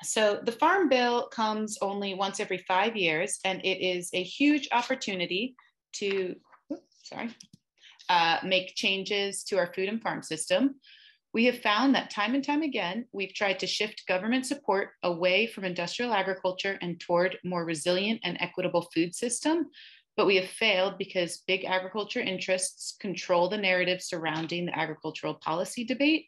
So the Farm Bill comes only once every 5 years, and it is a huge opportunity to, make changes to our food and farm system. We have found that time and time again, we've tried to shift government support away from industrial agriculture and toward more resilient and equitable food system. But we have failed because big agriculture interests control the narrative surrounding the agricultural policy debate.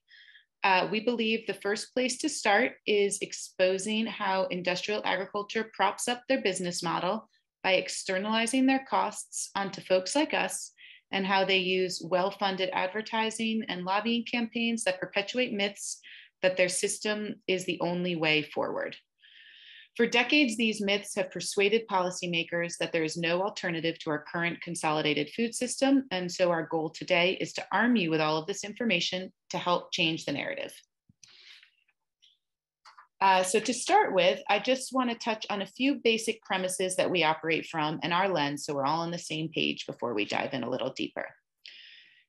We believe the first place to start is exposing how industrial agriculture props up their business model by externalizing their costs onto folks like us, and how they use well-funded advertising and lobbying campaigns that perpetuate myths that their system is the only way forward. For decades, these myths have persuaded policymakers that there is no alternative to our current consolidated food system. And so our goal today is to arm you with all of this information to help change the narrative. So to start with, I just want to touch on a few basic premises that we operate from and our lens, so we're all on the same page before we dive in a little deeper.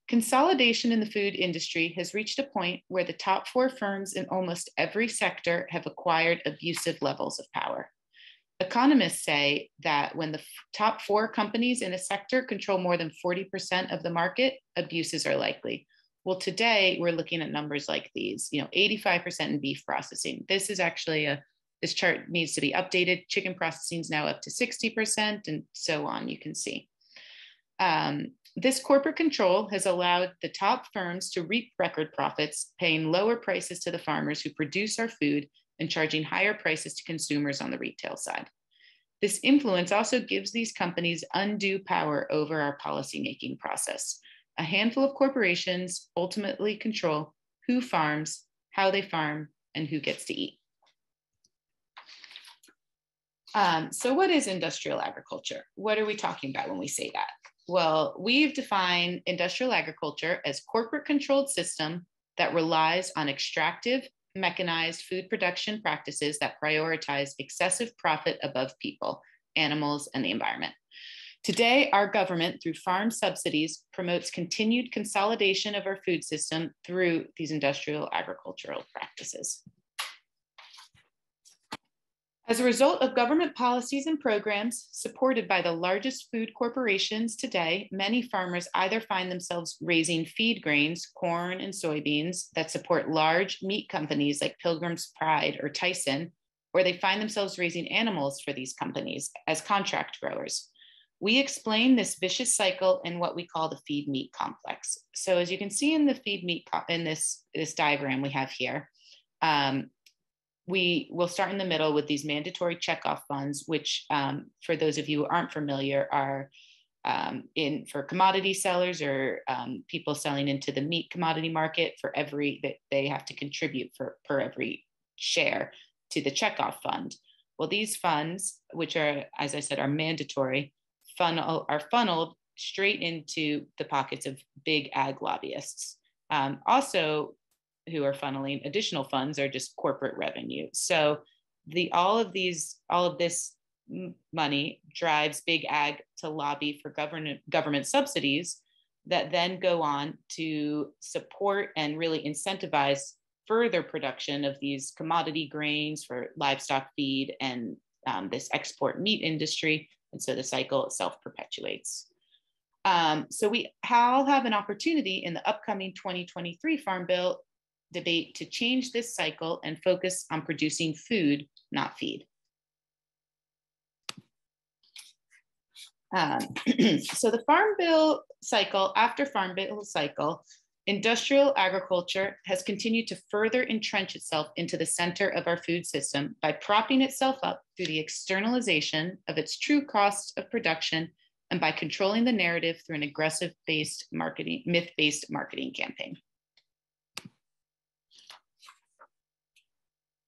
Consolidation in the food industry has reached a point where the top 4 firms in almost every sector have acquired abusive levels of power. Economists say that when the top 4 companies in a sector control more than 40% of the market, abuses are likely. Well, today we're looking at numbers like these, 85% in beef processing. This is actually this chart needs to be updated. Chicken processing is now up to 60% and so on, you can see. This corporate control has allowed the top firms to reap record profits, paying lower prices to the farmers who produce our food and charging higher prices to consumers on the retail side. This influence also gives these companies undue power over our policymaking process. A handful of corporations ultimately control who farms, how they farm, and who gets to eat. So what is industrial agriculture? What are we talking about when we say that? Well, we've defined industrial agriculture as corporate-controlled system that relies on extractive, mechanized food production practices that prioritize excessive profit above people, animals, and the environment. Today, our government, through farm subsidies, promotes continued consolidation of our food system through these industrial agricultural practices. As a result of government policies and programs supported by the largest food corporations today, many farmers either find themselves raising feed grains, corn and soybeans, that support large meat companies like Pilgrim's Pride or Tyson, or they find themselves raising animals for these companies as contract growers. We explain this vicious cycle in what we call the feed meat complex. So as you can see in the feed meat, in this diagram we have here, we will start in the middle with these mandatory checkoff funds, which for those of you who aren't familiar are for commodity sellers or people selling into the meat commodity market. For every that they have to contribute per every share to the checkoff fund. Well, these funds, which are, as I said, are mandatory, are funneled straight into the pockets of big ag lobbyists. Also, who are funneling additional funds are just corporate revenue. So all of this money drives big ag to lobby for government subsidies that then go on to support and really incentivize further production of these commodity grains for livestock feed and this export meat industry. And so the cycle itself perpetuates. So we all have an opportunity in the upcoming 2023 Farm Bill debate to change this cycle and focus on producing food, not feed. So the Farm Bill cycle, after Farm Bill cycle, industrial agriculture has continued to further entrench itself into the center of our food system by propping itself up through the externalization of its true costs of production and by controlling the narrative through an aggressive myth-based marketing campaign.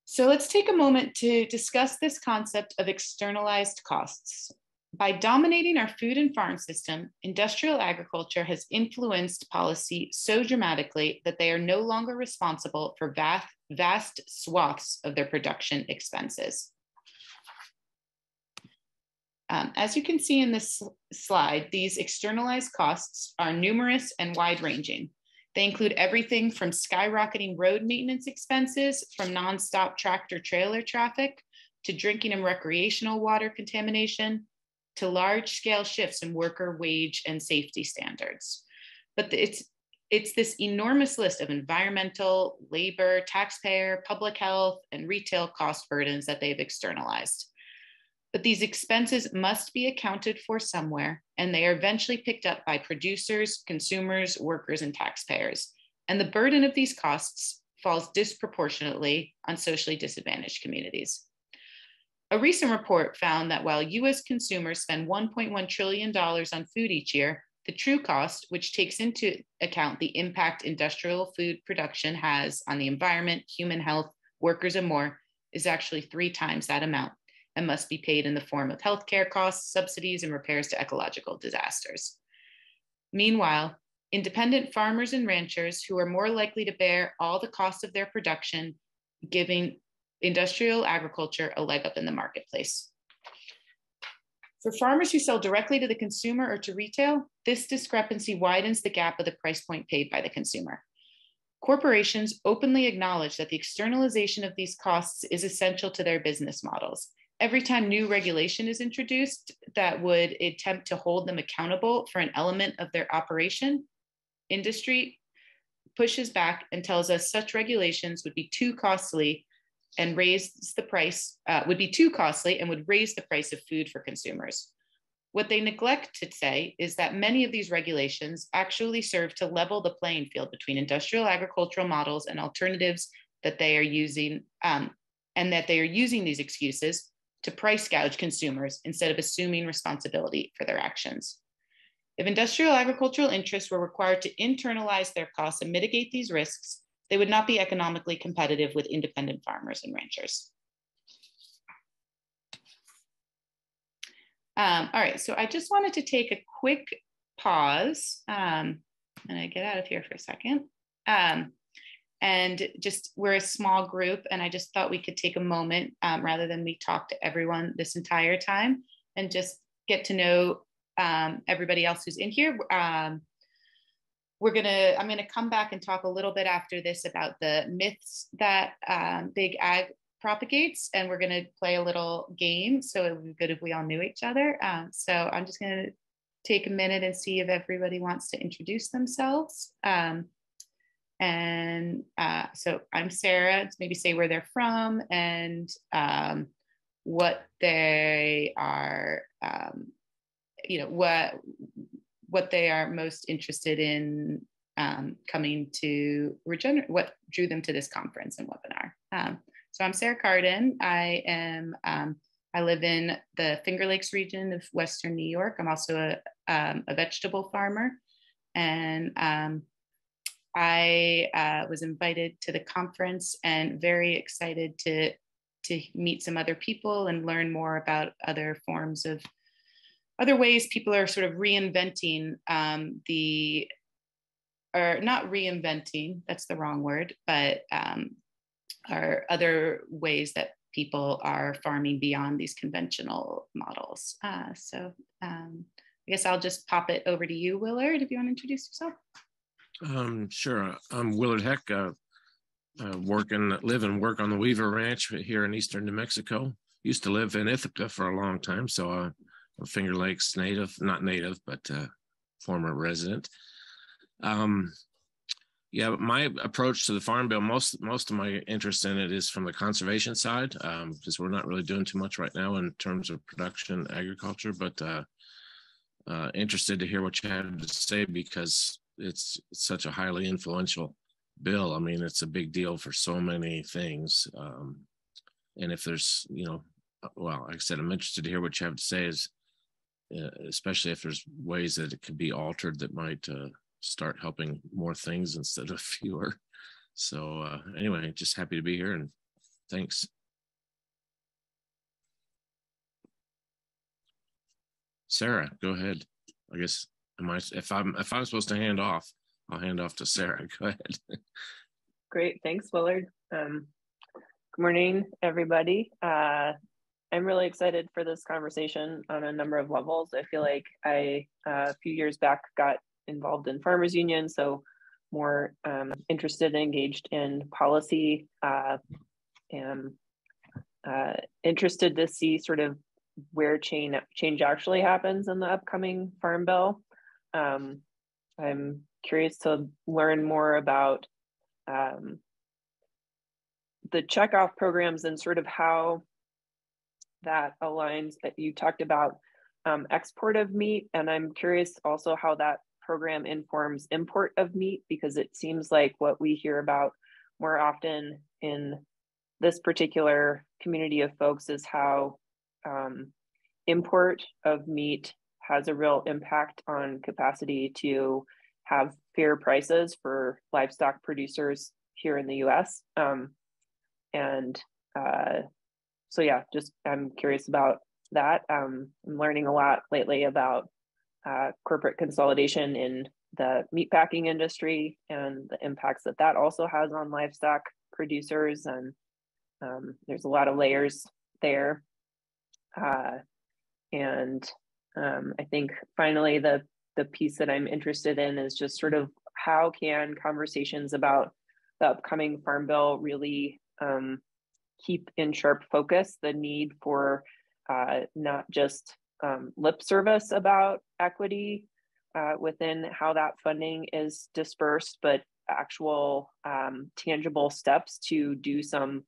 So let's take a moment to discuss this concept of externalized costs. By dominating our food and farm system, industrial agriculture has influenced policy so dramatically that they are no longer responsible for vast swaths of their production expenses. As you can see in this slide, these externalized costs are numerous and wide-ranging. They include everything from skyrocketing road maintenance expenses, from nonstop tractor trailer traffic, to drinking and recreational water contamination, to large-scale shifts in worker wage and safety standards. But it's this enormous list of environmental, labor, taxpayer, public health, and retail cost burdens that they've externalized. But these expenses must be accounted for somewhere, and they are eventually picked up by producers, consumers, workers, and taxpayers. And the burden of these costs falls disproportionately on socially disadvantaged communities. A recent report found that while US consumers spend $1.1 trillion on food each year, the true cost, which takes into account the impact industrial food production has on the environment, human health, workers, and more, is actually 3 times that amount, and must be paid in the form of healthcare costs, subsidies, and repairs to ecological disasters. Meanwhile, independent farmers and ranchers, who are more likely to bear all the costs of their production, giving industrial agriculture a leg up in the marketplace. For farmers who sell directly to the consumer or to retail, this discrepancy widens the gap of the price point paid by the consumer. Corporations openly acknowledge that the externalization of these costs is essential to their business models. Every time new regulation is introduced that would attempt to hold them accountable for an element of their operation, industry pushes back and tells us such regulations would be too costly and raise the price, would be too costly and would raise the price of food for consumers. What they neglect to say is that many of these regulations actually serve to level the playing field between industrial agricultural models and alternatives that they are using, and that they are using these excuses to price gouge consumers instead of assuming responsibility for their actions. If industrial agricultural interests were required to internalize their costs and mitigate these risks, they would not be economically competitive with independent farmers and ranchers. All right, so I just wanted to take a quick pause, and I get out of here for a second. And just, we're a small group, and I just thought we could take a moment, rather than me talk to everyone this entire time, and just get to know everybody else who's in here. I'm gonna come back and talk a little bit after this about the myths that Big Ag propagates, and we're gonna play a little game, so it would be good if we all knew each other. So I'm just gonna take a minute and see if everybody wants to introduce themselves. So I'm Sarah, maybe say where they're from and what they are, what they are most interested in coming to Regenerate, what drew them to this conference and webinar. So I'm Sarah Carden. I live in the Finger Lakes region of Western New York. I'm also a vegetable farmer, and I was invited to the conference and very excited to meet some other people and learn more about other forms of other ways people are sort of reinventing or not reinventing, that's the wrong word, but are other ways that people are farming beyond these conventional models. So I guess I'll just pop it over to you, Willard, if you want to introduce yourself. Sure. I'm Willard Heck. Live and work on the Weaver Ranch here in eastern New Mexico. Used to live in Ithaca for a long time, so I'm Finger Lakes native, not native, but former resident. Yeah, my approach to the Farm Bill, most of my interest in it is from the conservation side, because we're not really doing too much right now in terms of production agriculture, but interested to hear what you have to say, because it's such a highly influential bill. I mean, it's a big deal for so many things. And if there's, well, like I said, I'm interested to hear what you have to say, especially if there's ways that it could be altered that might start helping more things instead of fewer. So anyway, just happy to be here, and thanks. Sarah, go ahead. I guess if I'm supposed to hand off, I'll hand off to Sarah. Go ahead. Great, thanks, Willard. Good morning, everybody. I'm really excited for this conversation on a number of levels. I feel like I, a few years back, got involved in farmers union, so more interested and engaged in policy, and interested to see sort of where change actually happens in the upcoming Farm Bill. I'm curious to learn more about the checkoff programs and sort of how that aligns. That you talked about export of meat, and I'm curious also how that program informs import of meat, because it seems like what we hear about more often in this particular community of folks is how import of meat has a real impact on capacity to have fair prices for livestock producers here in the US. So yeah, just I'm curious about that. I'm learning a lot lately about corporate consolidation in the meatpacking industry and the impacts that that also has on livestock producers. And there's a lot of layers there. I think finally the piece that I'm interested in is just sort of how can conversations about the upcoming Farm Bill really keep in sharp focus the need for not just lip service about equity within how that funding is dispersed, but actual tangible steps to do some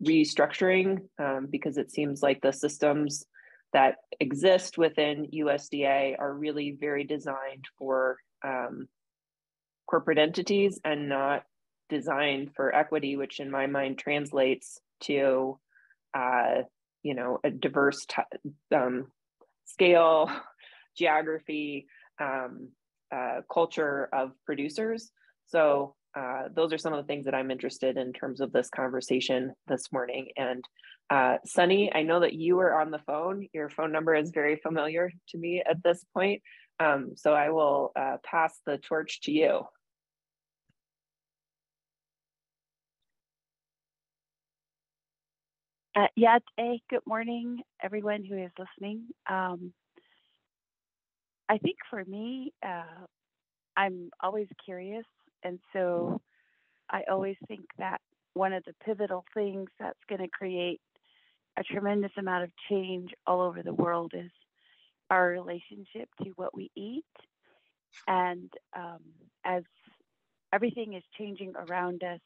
restructuring, because it seems like the systems that exist within USDA are really very designed for corporate entities and not designed for equity, which in my mind translates to a diverse scale, geography, culture of producers. So those are some of the things that I'm interested in terms of this conversation this morning. And Sunny, I know that you were on the phone. Your phone number is very familiar to me at this point. So I will pass the torch to you. Good morning, everyone who is listening. I think for me, I'm always curious. And so I always think that one of the pivotal things that's going to create a tremendous amount of change all over the world is our relationship to what we eat. And as everything is changing around us,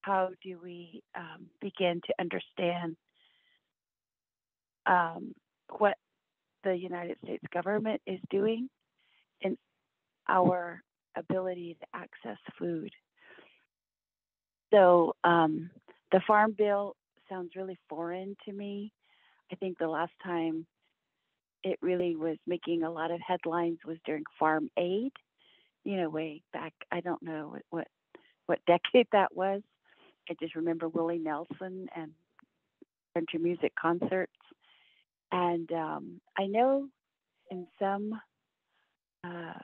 how do we begin to understand what the United States government is doing in our ability to access food? So the Farm Bill sounds really foreign to me. I think the last time it really was making a lot of headlines was during Farm Aid, way back. I don't know what decade that was. I just remember Willie Nelson and country music concerts. And I know in some, I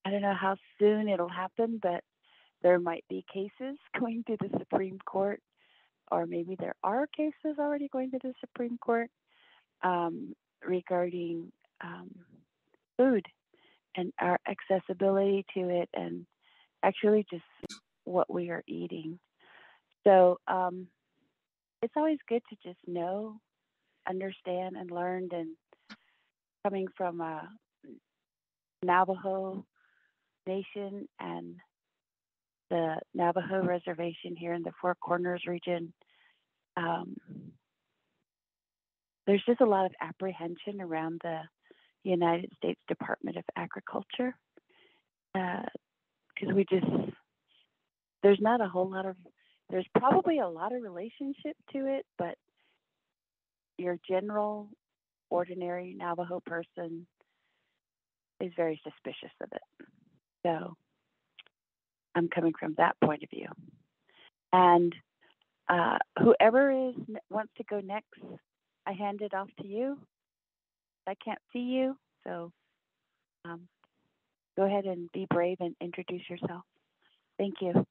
don't know how soon it'll happen, but there might be cases going to the Supreme Court, or maybe there are cases already going to the Supreme Court regarding food and our accessibility to it, and actually just what we are eating. So it's always good to just know, understand, and learn. And coming from a Navajo Nation and the Navajo Reservation here in the Four Corners region, there's just a lot of apprehension around the United States Department of Agriculture, because there's not a whole lot of, there's probably a lot of relationship to it, but your general, ordinary Navajo person is very suspicious of it. So I'm coming from that point of view. And whoever wants to go next, I hand it off to you. I can't see you, so go ahead and be brave and introduce yourself. Thank you.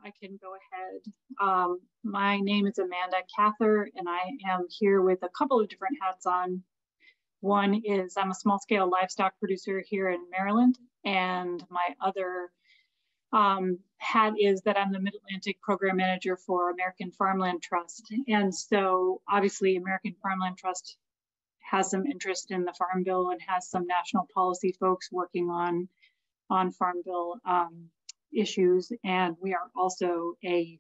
I can go ahead. My name is Amanda Cather, and I am here with a couple of different hats on. One is I'm a small-scale livestock producer here in Maryland, and my other hat is that I'm the Mid-Atlantic Program Manager for American Farmland Trust. And so obviously American Farmland Trust has some interest in the Farm Bill and has some national policy folks working on Farm Bill issues. And we are also a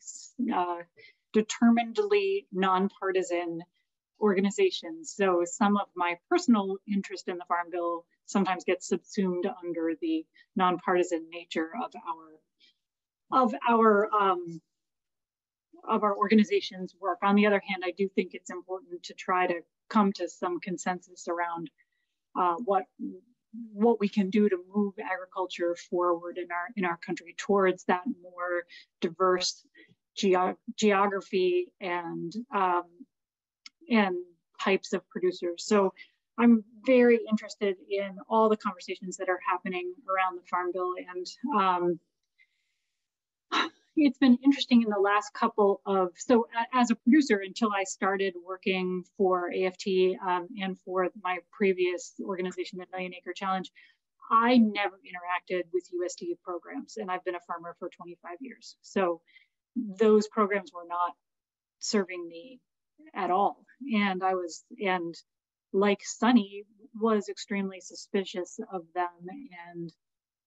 determinedly nonpartisan organization. So some of my personal interest in the Farm Bill sometimes gets subsumed under the nonpartisan nature of our organization's work. On the other hand, I do think it's important to try to come to some consensus around what we can do to move agriculture forward in our country towards that more diverse geography and types of producers. So I'm very interested in all the conversations that are happening around the Farm Bill, and it's been interesting in the last couple of, so as a producer, until I started working for AFT and for my previous organization, the Million Acre Challenge, I never interacted with USDA programs, and I've been a farmer for 25 years. So those programs were not serving me at all. And and like Sunny, was extremely suspicious of them and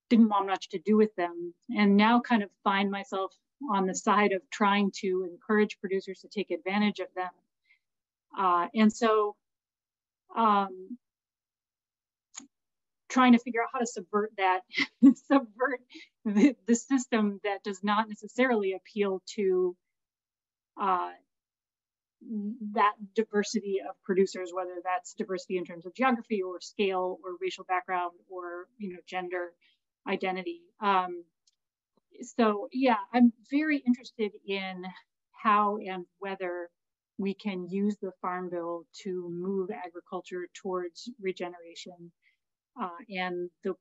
didn't want much to do with them, and now kind of find myself on the side of trying to encourage producers to take advantage of them. And so trying to figure out how to subvert that, subvert the system that does not necessarily appeal to that diversity of producers, whether that's diversity in terms of geography or scale or racial background or gender identity. So yeah, I'm very interested in how and whether we can use the Farm Bill to move agriculture towards regeneration, and the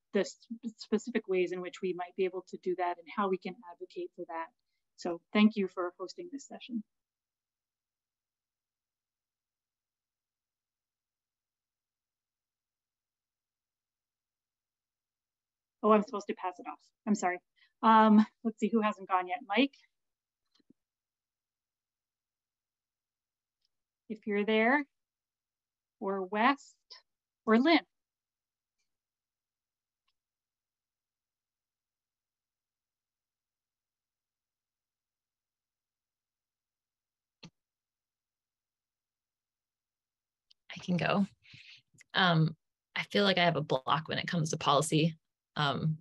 specific ways in which we might be able to do that and how we can advocate for that. So thank you for hosting this session. Oh, I'm supposed to pass it off. I'm sorry. Let's see who hasn't gone yet. Mike, if you're there, or West, or Lynn. I can go. I feel like I have a block when it comes to policy. I'm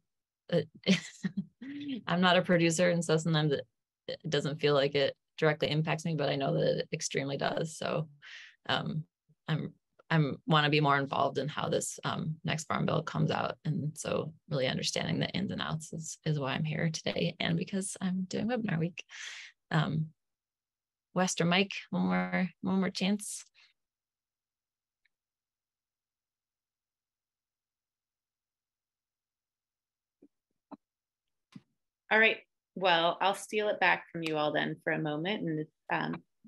not a producer, and so sometimes it doesn't feel like it directly impacts me, but I know that it extremely does. So I want to be more involved in how this next Farm Bill comes out, and so really understanding the ins and outs is why I'm here today, and because I'm doing webinar week. West or Mike, one more chance. All right, well, I'll steal it back from you all then for a moment. And if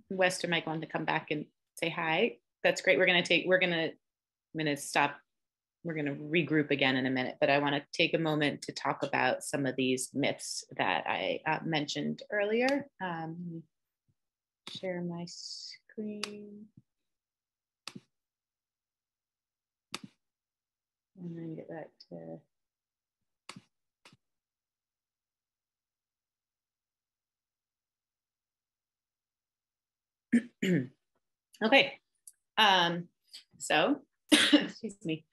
West or Mike wanted to come back and say hi, that's great. I'm gonna stop. We're gonna regroup again in a minute, but I wanna take a moment to talk about some of these myths that I mentioned earlier. Share my screen. And then get back to okay, so excuse me.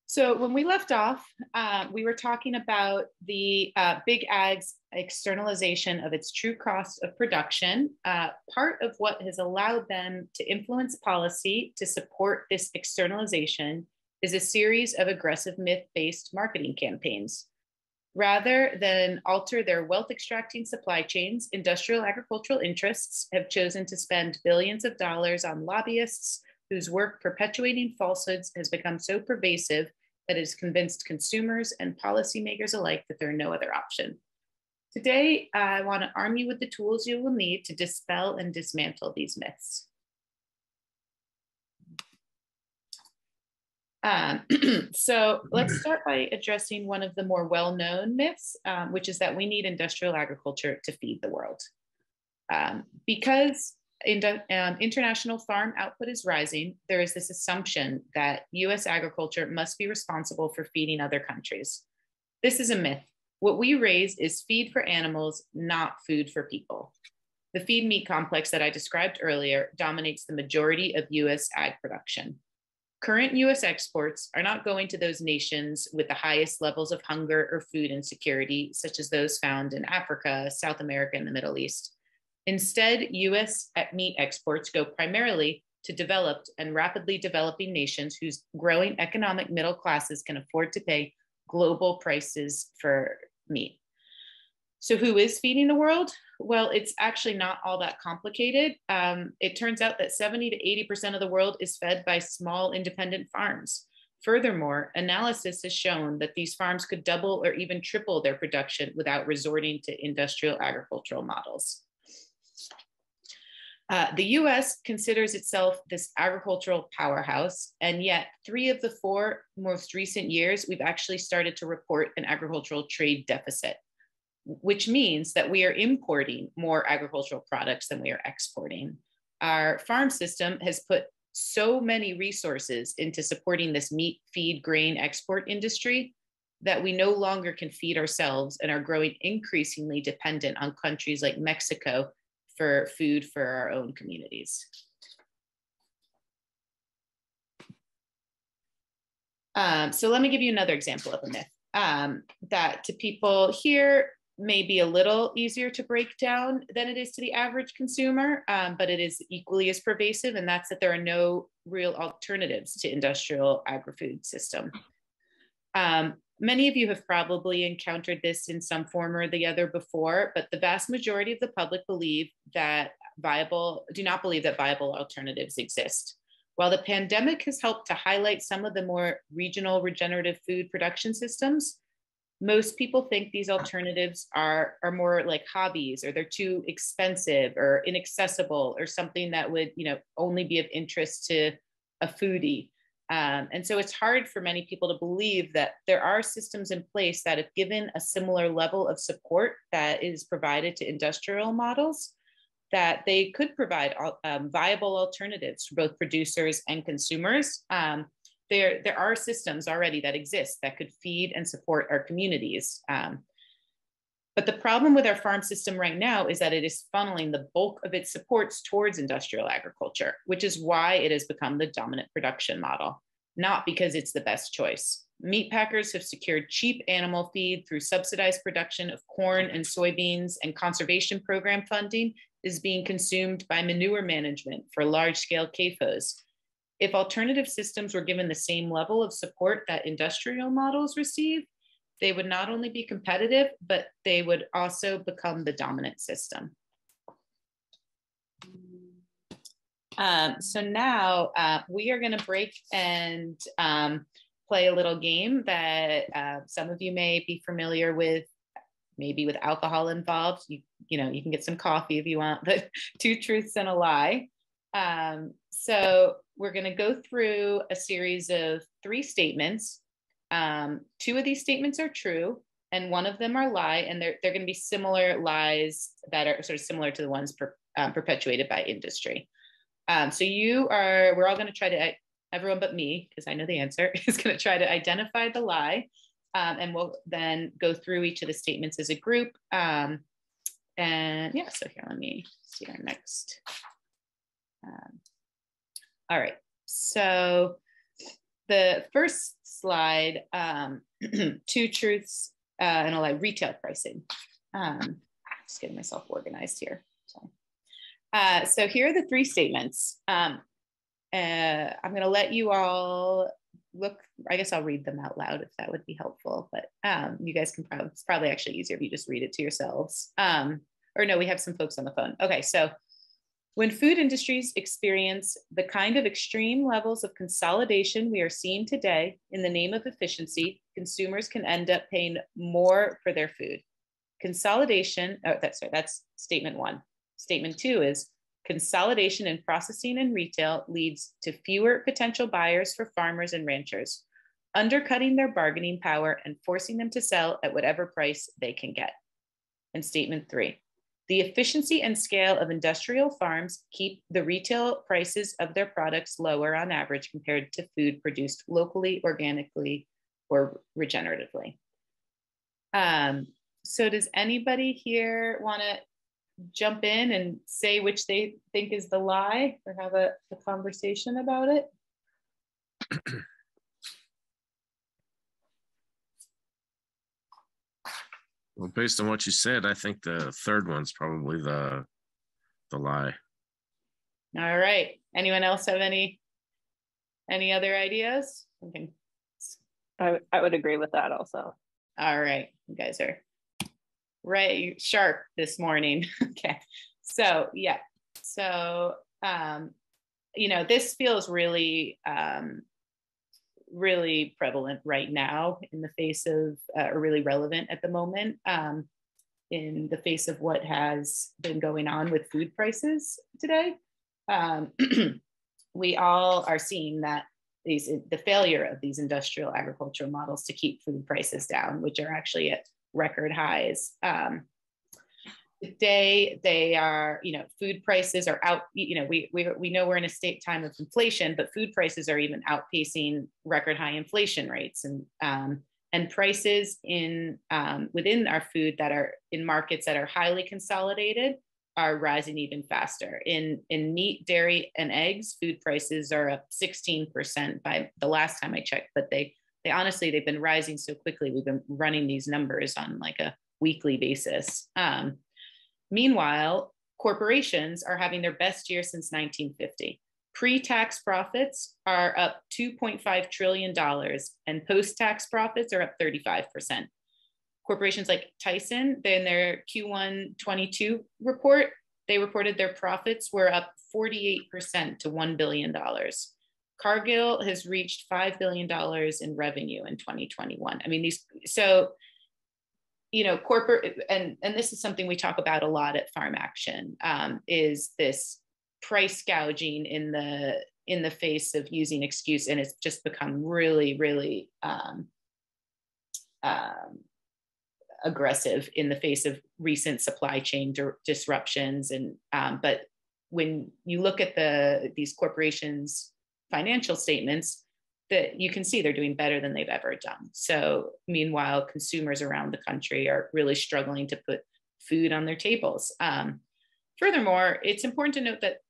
So when we left off, we were talking about the big ag's externalization of its true cost of production. Part of what has allowed them to influence policy to support this externalization is a series of aggressive myth-based marketing campaigns. Rather than alter their wealth extracting supply chains, industrial agricultural interests have chosen to spend billions of dollars on lobbyists whose work perpetuating falsehoods has become so pervasive that it has convinced consumers and policymakers alike that there are no other option. Today, I want to arm you with the tools you will need to dispel and dismantle these myths. So let's start by addressing one of the more well-known myths, which is that we need industrial agriculture to feed the world. Because international farm output is rising, there is this assumption that US agriculture must be responsible for feeding other countries. This is a myth. What we raise is feed for animals, not food for people. The feed meat complex that I described earlier dominates the majority of US ag production. Current US exports are not going to those nations with the highest levels of hunger or food insecurity, such as those found in Africa, South America, and the Middle East. Instead, US meat exports go primarily to developed and rapidly developing nations whose growing economic middle classes can afford to pay global prices for meat. So who is feeding the world? Well, it's actually not all that complicated. It turns out that 70 to 80% of the world is fed by small independent farms. Furthermore, analysis has shown that these farms could double or even triple their production without resorting to industrial agricultural models. The US considers itself this agricultural powerhouse, and yet 3 of the 4 most recent years, we've actually started to report an agricultural trade deficit, which means that we are importing more agricultural products than we are exporting. Our farm system has put so many resources into supporting this meat, feed, grain export industry that we no longer can feed ourselves and are growing increasingly dependent on countries like Mexico for food for our own communities. So let me give you another example of a myth that to people here may be a little easier to break down than it is to the average consumer, but it is equally as pervasive, and that's that there are no real alternatives to industrial agri-food system. Many of you have probably encountered this in some form or the other before, but the vast majority of the public do not believe that viable alternatives exist. While the pandemic has helped to highlight some of the more regional regenerative food production systems, most people think these alternatives are more like hobbies, or they're too expensive or inaccessible, or something that would, only be of interest to a foodie. And so it's hard for many people to believe that there are systems in place that, if given a similar level of support that is provided to industrial models, that they could provide viable alternatives for both producers and consumers. There are systems already that exist that could feed and support our communities. But the problem with our farm system right now is that it is funneling the bulk of its supports towards industrial agriculture, which is why it has become the dominant production model, not because it's the best choice. Meat packers have secured cheap animal feed through subsidized production of corn and soybeans, and conservation program funding is being consumed by manure management for large-scale CAFOs. If alternative systems were given the same level of support that industrial models receive, they would not only be competitive, but they would also become the dominant system. So now we are going to break and play a little game that some of you may be familiar with, maybe with alcohol involved. You can get some coffee if you want, but 2 truths and a lie. So we're going to go through a series of 3 statements. 2 of these statements are true, and 1 of them are lie, and they're going to be similar lies that are sort of similar to the ones perpetuated by industry. So we're all going to try to, everyone but me, because I know the answer, is going to try to identify the lie, and we'll then go through each of the statements as a group. And yeah, so here, let me see our next. All right, so the first slide, 2 truths and a lie, retail pricing. Just getting myself organized here. So here are the 3 statements. I'm going to let you all look. I guess I'll read them out loud if that would be helpful, but you guys can it's probably actually easier if you just read it to yourselves. Or no, we have some folks on the phone. Okay, so when food industries experience the kind of extreme levels of consolidation we are seeing today in the name of efficiency, consumers can end up paying more for their food. consolidation, that's statement one. Statement two is consolidation in processing and retail leads to fewer potential buyers for farmers and ranchers, undercutting their bargaining power and forcing them to sell at whatever price they can get. And statement three, the efficiency and scale of industrial farms keep the retail prices of their products lower on average compared to food produced locally, organically, or regeneratively. So does anybody here want to jump in and say which they think is the lie, or have a conversation about it? Well, based on what you said, I think the third one's probably the lie. All right. Anyone else have any other ideas? Okay. I would agree with that also. All right. You guys are right sharp this morning. Okay. So yeah. So this feels really really prevalent right now in the face of, or really relevant at the moment, in the face of what has been going on with food prices today. We all are seeing that the failure of these industrial agricultural models to keep food prices down, which are actually at record highs. Today, they are, food prices are out, we know we're in a time of inflation, but food prices are even outpacing record high inflation rates. And prices within our food that are in markets that are highly consolidated are rising even faster. In meat, dairy, and eggs, food prices are up 16% by the last time I checked, but they honestly, they've been rising so quickly. We've been running these numbers on like a weekly basis. Meanwhile, corporations are having their best year since 1950. Pre-tax profits are up $2.5 trillion and post-tax profits are up 35%. Corporations like Tyson, in their Q1 22 report, they reported their profits were up 48% to $1 billion. Cargill has reached $5 billion in revenue in 2021. I mean, corporate, and this is something we talk about a lot at Farm Action, is this price gouging in the face of using excuse, and it's just become really, really aggressive in the face of recent supply chain disruptions. And but when you look at these corporations' financial statements, that you can see they're doing better than they've ever done. So meanwhile, consumers around the country are really struggling to put food on their tables. Furthermore, it's important to note that,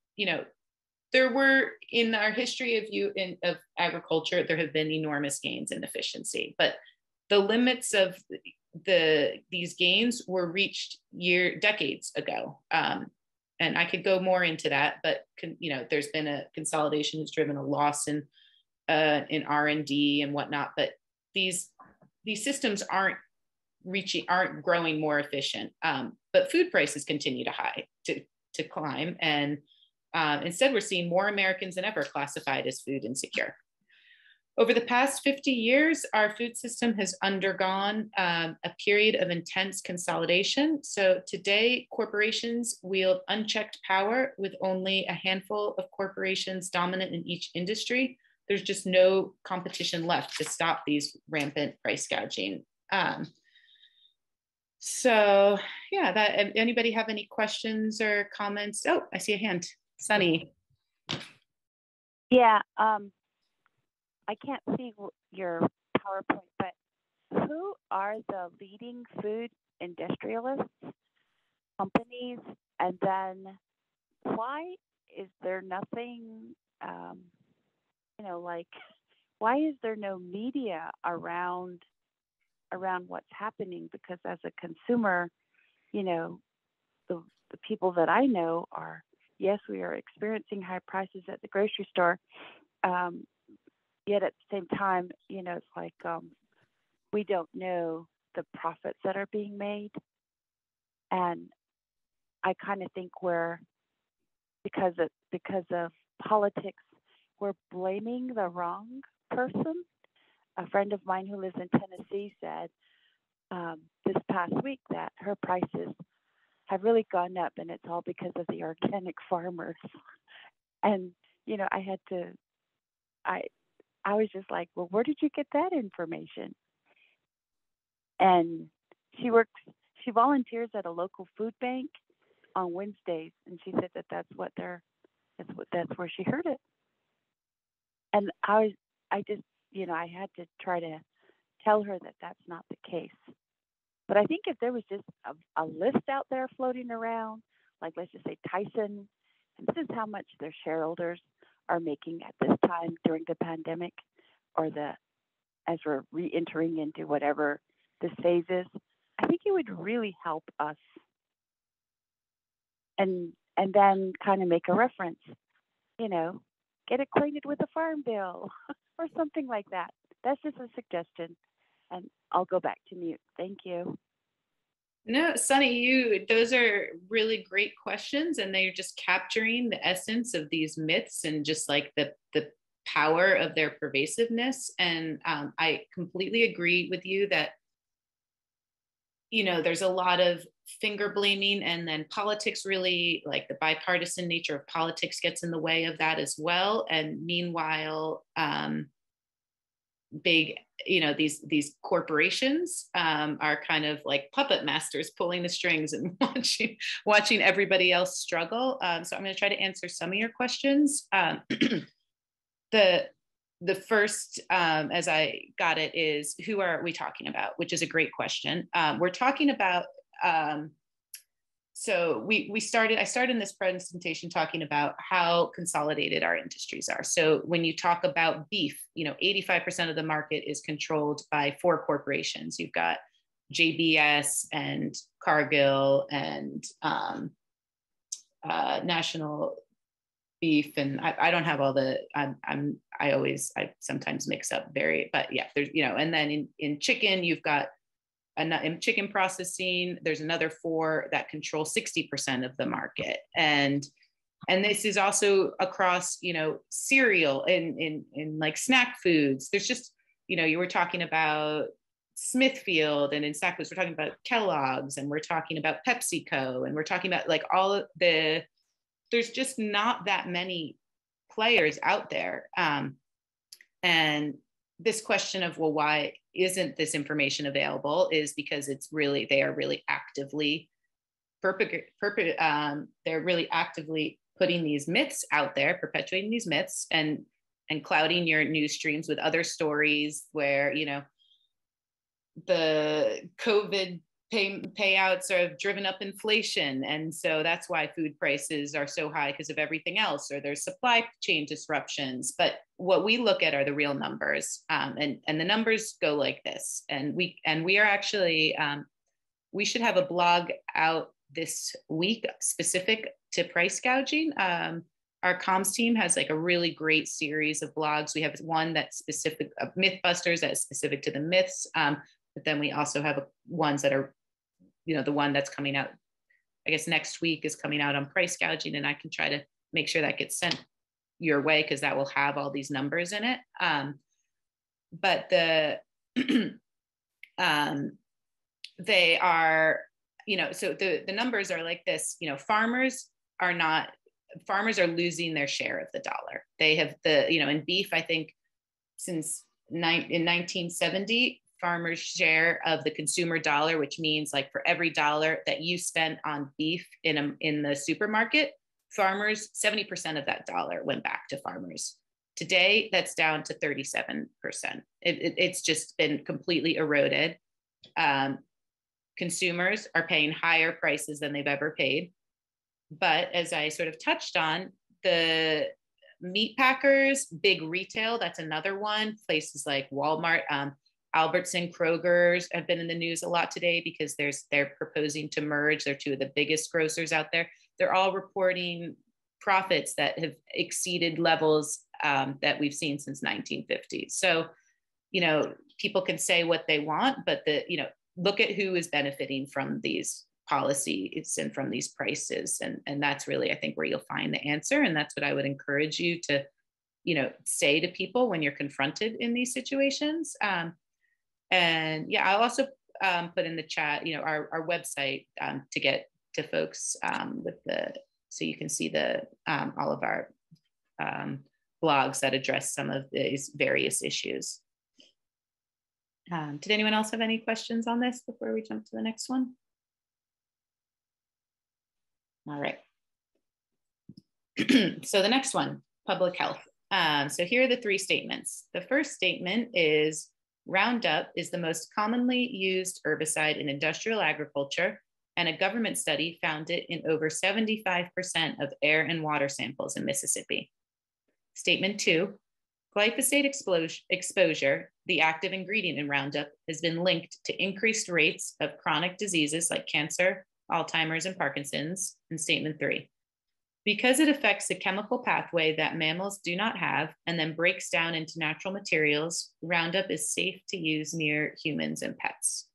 there were, in our history of agriculture, there have been enormous gains in efficiency, but the limits of these gains were reached decades ago. And I could go more into that, but there's been a consolidation that's driven a loss in R&D and whatnot, but these systems aren't growing more efficient. But food prices continue to climb, and instead we're seeing more Americans than ever classified as food insecure. Over the past 50 years, our food system has undergone a period of intense consolidation. So today, corporations wield unchecked power with only a handful of corporations dominant in each industry. There's just no competition left to stop these rampant price gouging. So yeah, anybody have any questions or comments? Oh, I see a hand. Sunny. Yeah, I can't see your PowerPoint, but who are the leading food industrialists, companies, and then why is there nothing, why is there no media around what's happening? Because as a consumer, the people that I know are, yes, we are experiencing high prices at the grocery store. Yet at the same time, it's like we don't know the profits that are being made. And I kind of think because of politics, we're blaming the wrong person. A friend of mine who lives in Tennessee said, this past week that her prices have really gone up, and it's all because of the organic farmers. And I was just like, well, where did you get that information? And she volunteers at a local food bank on Wednesdays, and she said that's where she heard it. And I just, I had to try to tell her that that's not the case. But I think if there was just a list out there floating around, like let's just say Tyson, and this is how much their shareholders are making at this time during the pandemic, or as we're re-entering into whatever this phase is, I think it would really help us. And then kind of make a reference, get acquainted with the Farm Bill or something like that. That's just a suggestion. And I'll go back to mute. Thank you. No, Sunny, those are really great questions, and they're just capturing the essence of these myths and just like the power of their pervasiveness. And I completely agree with you that, there's a lot of finger blaming, and then politics, really like the bipartisan nature of politics gets in the way of that as well. And meanwhile, big, these corporations are kind of like puppet masters pulling the strings and watching everybody else struggle. So I'm going to try to answer some of your questions. The first, as I got it, is who are we talking about, which is a great question. We're talking about, so I started in this presentation talking about how consolidated our industries are. So when you talk about beef, 85% of the market is controlled by 4 corporations. You've got JBS and Cargill and National Beef, and I don't have all the, I sometimes mix up but yeah, there's, and then in chicken, you've got in chicken processing, there's another 4 that control 60% of the market. And this is also across, cereal in like snack foods. There's just, you were talking about Smithfield, and in snack foods, we're talking about Kellogg's, and we're talking about PepsiCo, and we're talking about like all of there's just not that many players out there. And this question of, well, why isn't this information available, is because they are really actively they're really actively putting these myths out there, perpetuating these myths, and clouding your news streams with other stories where, the COVID payouts have driven up inflation. And so that's why food prices are so high, because of everything else, or there's supply chain disruptions. But what we look at are the real numbers. And the numbers go like this. And we are actually, we should have a blog out this week specific to price gouging. Our comms team has like a really great series of blogs. We have one that's specific of Mythbusters, that is specific to the myths. But then we also have ones that are, the one that's coming out, I guess next week, is coming out on price gouging, and I can try to make sure that gets sent your way, because that will have all these numbers in it. But they are, so the numbers are like this. Farmers are losing their share of the dollar. They have in beef, I think since in 1970, farmers' share of the consumer dollar, which means like for every dollar that you spent on beef in the supermarket, farmers, 70% of that dollar went back to farmers. Today, that's down to 37%. It's just been completely eroded. Consumers are paying higher prices than they've ever paid. But as I sort of touched on, the meat packers, big retail, that's another one. Places like Walmart, Albertson, Kroger's have been in the news a lot today, because they're proposing to merge. They're 2 of the biggest grocers out there. They're all reporting profits that have exceeded levels that we've seen since 1950. So, people can say what they want, but look at who is benefiting from these policies and from these prices. And that's really, I think, where you'll find the answer. And that's what I would encourage you to, say to people when you're confronted in these situations. And yeah, I'll also put in the chat, our website to get to folks so you can see all of our blogs that address some of these various issues. Did anyone else have any questions on this before we jump to the next one? All right. So the next one, public health. So here are the three statements. The first statement is Roundup is the most commonly used herbicide in industrial agriculture, and a government study found it in over 75% of air and water samples in Mississippi. Statement two, glyphosate exposure, the active ingredient in Roundup, has been linked to increased rates of chronic diseases like cancer, Alzheimer's, and Parkinson's. And statement three, because it affects the chemical pathway that mammals do not have and then breaks down into natural materials, Roundup is safe to use near humans and pets.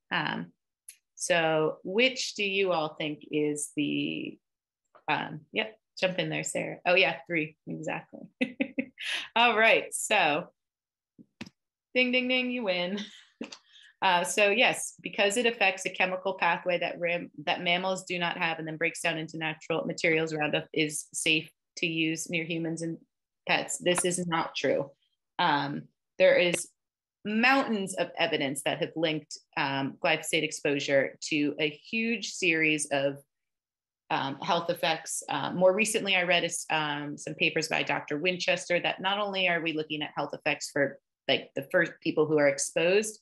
So which do you all think is the, yep, jump in there, Sarah. Oh yeah, three, exactly. All right, so ding, ding, ding, you win. So yes, because it affects a chemical pathway that mammals do not have and then breaks down into natural materials, Roundup is safe to use near humans and pets. This is not true. There is mountains of evidence that have linked glyphosate exposure to a huge series of health effects. More recently, I read some papers by Dr. Winchester that not only are we looking at health effects for like the first people who are exposed,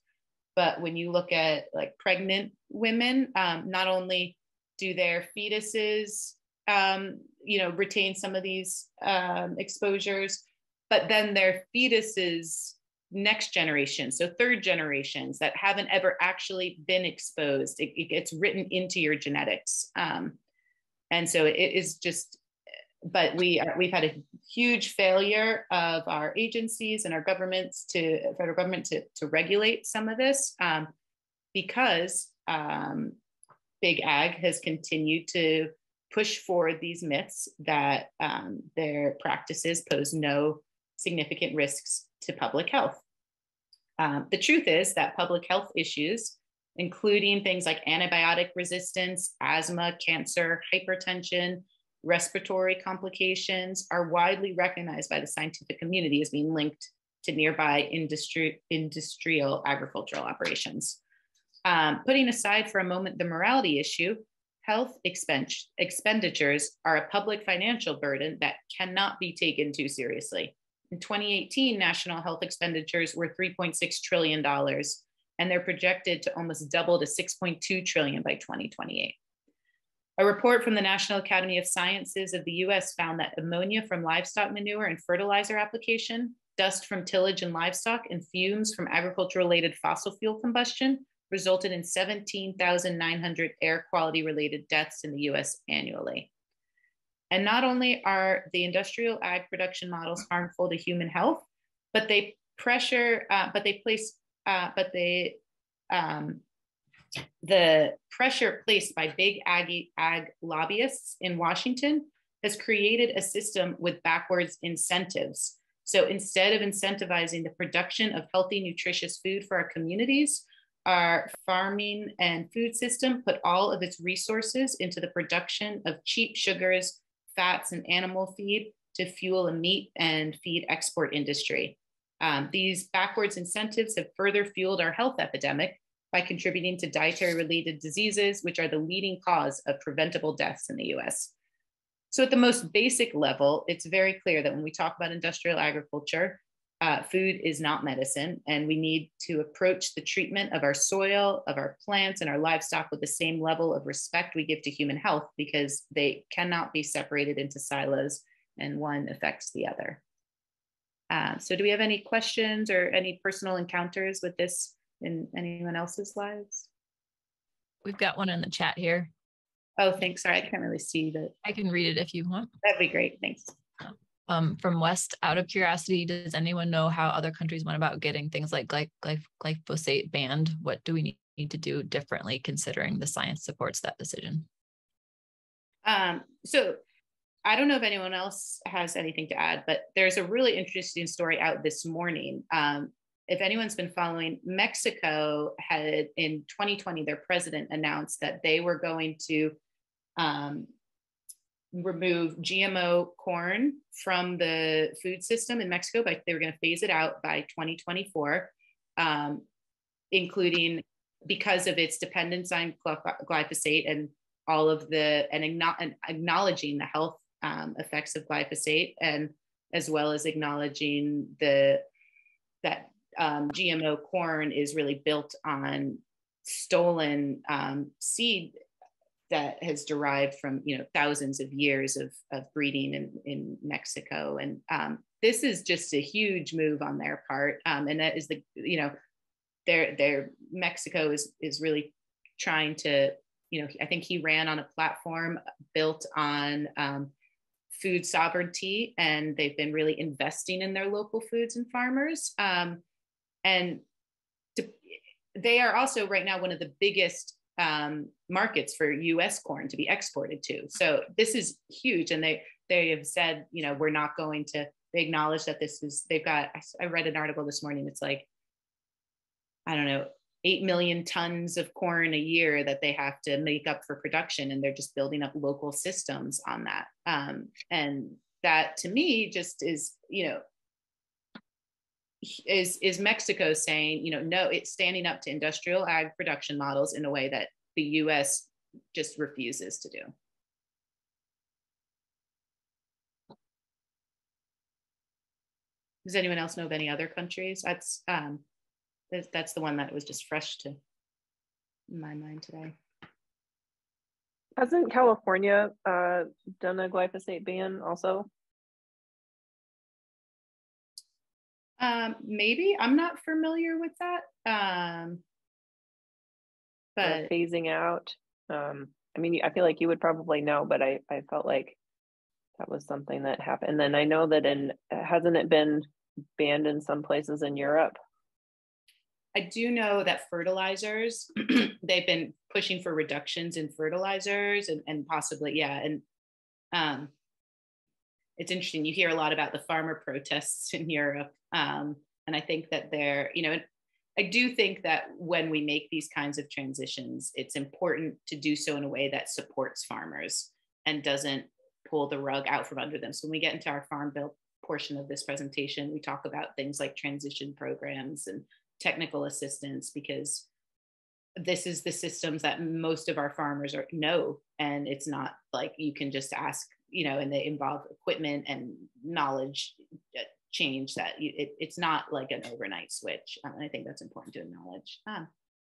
but when you look at like pregnant women, not only do their fetuses, retain some of these exposures, but then their fetuses next generation, so third generations that haven't ever actually been exposed, it gets written into your genetics. And so it is just, but we've had a huge failure of our agencies and our governments federal government to regulate some of this because Big Ag has continued to push forward these myths that their practices pose no significant risks to public health. The truth is that public health issues, including things like antibiotic resistance, asthma, cancer, hypertension, respiratory complications, are widely recognized by the scientific community as being linked to nearby industrial agricultural operations. Putting aside for a moment the morality issue, health expenditures are a public financial burden that cannot be taken too seriously. In 2018, national health expenditures were $3.6 trillion, and they're projected to almost double to $6.2 trillion by 2028. A report from the National Academy of Sciences of the US found that ammonia from livestock manure and fertilizer application, dust from tillage and livestock, and fumes from agriculture-related fossil fuel combustion resulted in 17,900 air quality-related deaths in the US annually. And not only are the industrial ag production models harmful to human health, but the pressure placed by big ag lobbyists in Washington has created a system with backwards incentives. So instead of incentivizing the production of healthy, nutritious food for our communities, our farming and food system put all of its resources into the production of cheap sugars, fats, and animal feed to fuel a meat and feed export industry. These backwards incentives have further fueled our health epidemic by contributing to dietary-related diseases, which are the leading cause of preventable deaths in the US. So at the most basic level, it's very clear that when we talk about industrial agriculture, food is not medicine, and we need to approach the treatment of our soil, of our plants, and our livestock with the same level of respect we give to human health, because they cannot be separated into silos and one affects the other. So do we have any questions or any personal encounters with this in anyone else's lives? We've got one in the chat here. Oh, thanks. Sorry, I can't really see that. I can read it if you want. That'd be great. Thanks. From West, out of curiosity, does anyone know how other countries went about getting things like glyphosate banned? What do we need to do differently considering the science supports that decision? So I don't know if anyone else has anything to add, but there's a really interesting story out this morning if anyone's been following, Mexico had in 2020, their president announced that they were going to remove GMO corn from the food system in Mexico, but they were going to phase it out by 2024, including because of its dependence on glyphosate and all of the, and acknowledging the health effects of glyphosate, and as well as acknowledging that GMO corn is really built on stolen seed that has derived from thousands of years of breeding in Mexico. And this is just a huge move on their part, and that is their Mexico is really trying to, I think he ran on a platform built on food sovereignty, and they've been really investing in their local foods and farmers. And they are also right now one of the biggest markets for US corn to be exported to. So this is huge. And they have said, we're not going to, they acknowledge that I read an article this morning. It's like, I don't know, 8 million tons of corn a year that they have to make up for production. And they're just building up local systems on that. And that to me just is, is Mexico saying, no, it's standing up to industrial ag production models in a way that the US just refuses to do. Does anyone else know of any other countries? That's the one that was just fresh to my mind today. Hasn't California done a glyphosate ban also? Maybe. I'm not familiar with that. But phasing out. I mean, I feel like you would probably know, but I felt like that was something that happened. And then I know that hasn't it been banned in some places in Europe? I do know that fertilizers, they've been pushing for reductions in fertilizers and possibly, yeah. And it's interesting. You hear a lot about the farmer protests in Europe. And I think that I do think that when we make these kinds of transitions, it's important to do so in a way that supports farmers and doesn't pull the rug out from under them. So when we get into our farm bill portion of this presentation, we talk about things like transition programs and technical assistance, because this is the systems that most of our farmers know. And it's not like you can just ask, and they involve equipment and knowledge change that it's not like an overnight switch. I think that's important to acknowledge.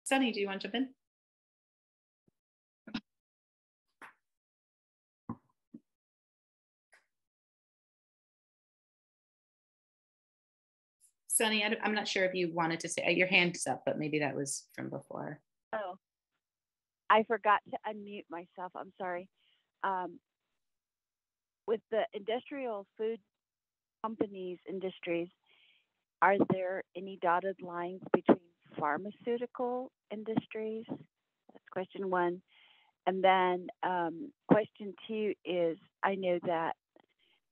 Sunny, do you want to jump in? Sunny, I'm not sure if you wanted to say, your hand is up, but maybe that was from before. Oh, I forgot to unmute myself. I'm sorry. With the industrial food industries, are there any dotted lines between pharmaceutical industries? That's question one. And then question two is, I know that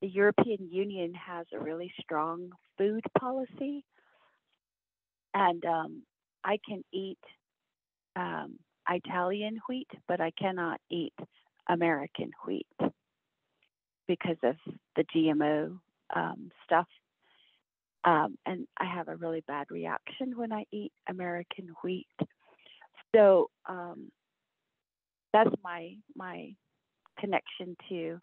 the European Union has a really strong food policy, and I can eat Italian wheat, but I cannot eat American wheat because of the GMO stuff. And I have a really bad reaction when I eat American wheat. So that's my connection to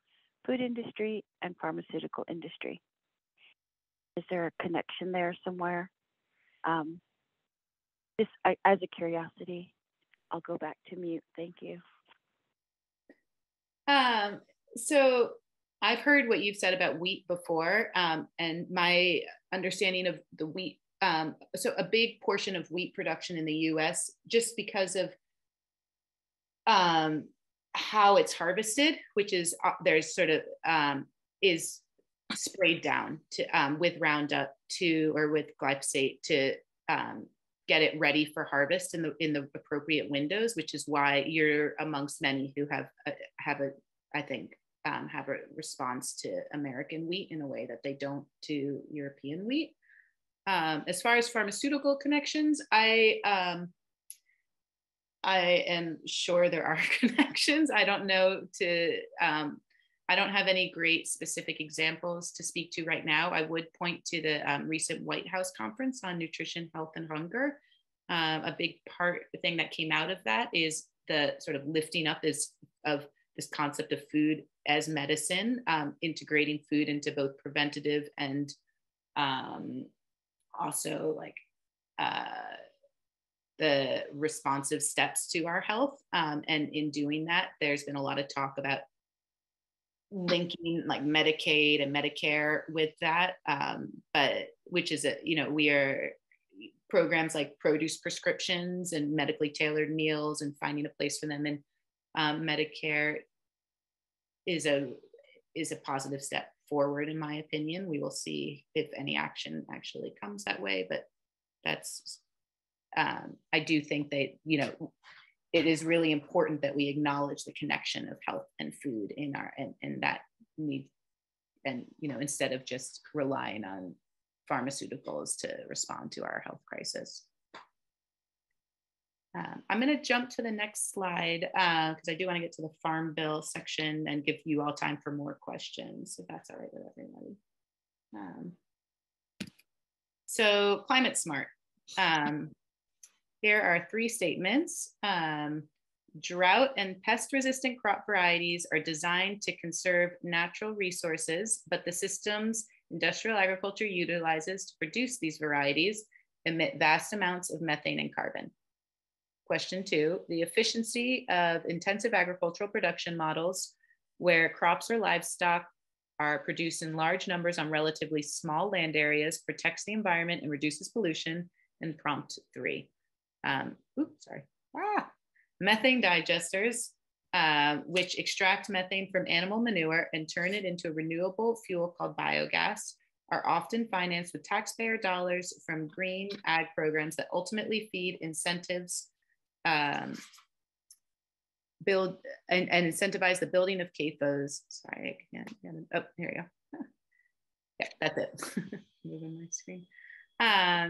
food industry and pharmaceutical industry. Is there a connection there somewhere? Just as a curiosity, I'll go back to mute. Thank you. So I've heard what you've said about wheat before, and my understanding of the wheat. So a big portion of wheat production in the U.S., just because of how it's harvested, which is there's sort of is sprayed down to with Roundup or with glyphosate to get it ready for harvest in the appropriate windows, which is why you're amongst many who have a response to American wheat in a way that they don't to European wheat. As far as pharmaceutical connections, I am sure there are connections. I don't know I don't have any great specific examples to speak to right now. I would point to the recent White House conference on nutrition, health, and hunger. A big thing that came out of that is the sort of lifting up of this concept of food as medicine, integrating food into both preventative and also like the responsive steps to our health. And in doing that, there's been a lot of talk about linking like Medicaid and Medicare with that, but which is we are programs like produce prescriptions and medically tailored meals and finding a place for them in Medicare is a positive step forward, in my opinion. We will see if any action actually comes that way, but that's I do think that it is really important that we acknowledge the connection of health and food in our and that need, and instead of just relying on pharmaceuticals to respond to our health crisis. I'm going to jump to the next slide because I do want to get to the Farm Bill section and give you all time for more questions, if that's all right with everybody. So climate smart. Here are 3 statements. Drought and pest-resistant crop varieties are designed to conserve natural resources, but the systems industrial agriculture utilizes to produce these varieties emit vast amounts of methane and carbon. Question 2, the efficiency of intensive agricultural production models where crops or livestock are produced in large numbers on relatively small land areas protects the environment and reduces pollution. And prompt 3. Methane digesters, which extract methane from animal manure and turn it into a renewable fuel called biogas, are often financed with taxpayer dollars from green ag programs that ultimately feed incentives, build and incentivize the building of CAFOs. Sorry, I can't. Oh, here we go. Yeah, that's it. Moving my screen.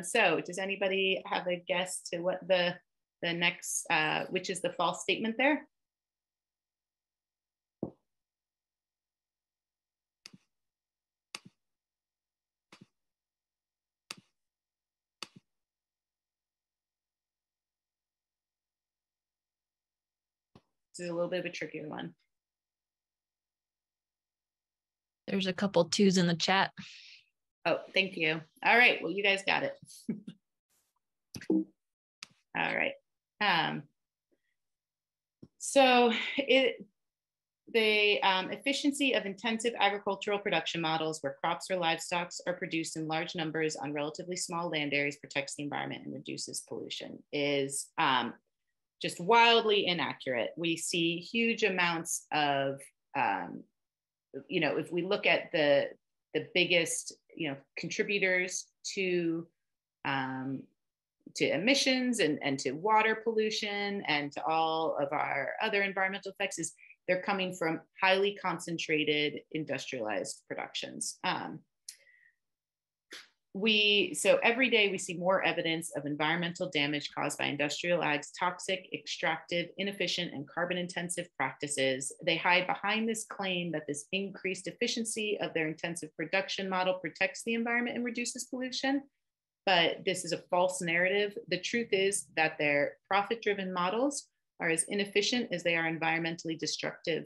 So does anybody have a guess to what the next, which is the false statement there? This is a little bit of a trickier one. There's a couple 2s in the chat. Oh, thank you. All right, well, you guys got it. All right. So the efficiency of intensive agricultural production models where crops or livestock are produced in large numbers on relatively small land areas protects the environment and reduces pollution is just wildly inaccurate. We see huge amounts of, if we look at the biggest, contributors to emissions and to water pollution and to all of our other environmental effects, is they're coming from highly concentrated industrialized productions. So every day we see more evidence of environmental damage caused by industrial ag's toxic, extractive, inefficient, and carbon intensive practices. They hide behind this claim that this increased efficiency of their intensive production model protects the environment and reduces pollution. But this is a false narrative. The truth is that their profit-driven models are as inefficient as they are environmentally destructive.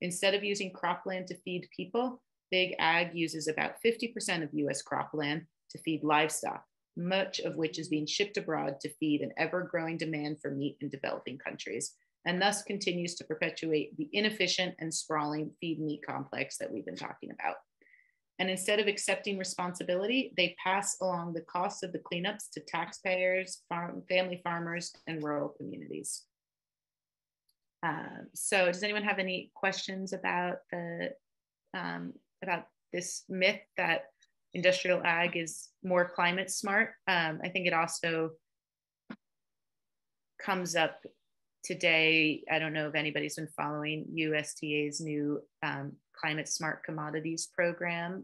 Instead of using cropland to feed people, Big Ag uses about 50% of US cropland to feed livestock, much of which is being shipped abroad to feed an ever-growing demand for meat in developing countries, and thus continues to perpetuate the inefficient and sprawling feed-meat complex that we've been talking about. And instead of accepting responsibility, they pass along the costs of the cleanups to taxpayers, family farmers, and rural communities. So does anyone have any questions about this myth that industrial ag is more climate smart? I think it also comes up today. I don't know if anybody's been following USDA's new climate smart commodities program,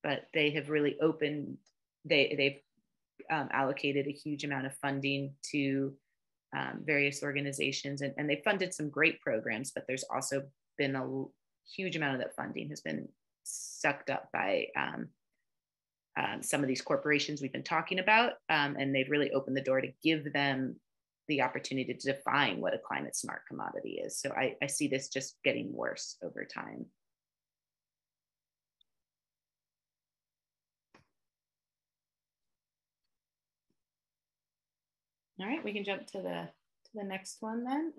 but they have really opened, they've allocated a huge amount of funding to various organizations, and they funded some great programs, but there's also been a huge amount of that funding has been sucked up by some of these corporations we've been talking about, and they've really opened the door to give them the opportunity to define what a climate smart commodity is. So I see this just getting worse over time. All right, we can jump to the next one then.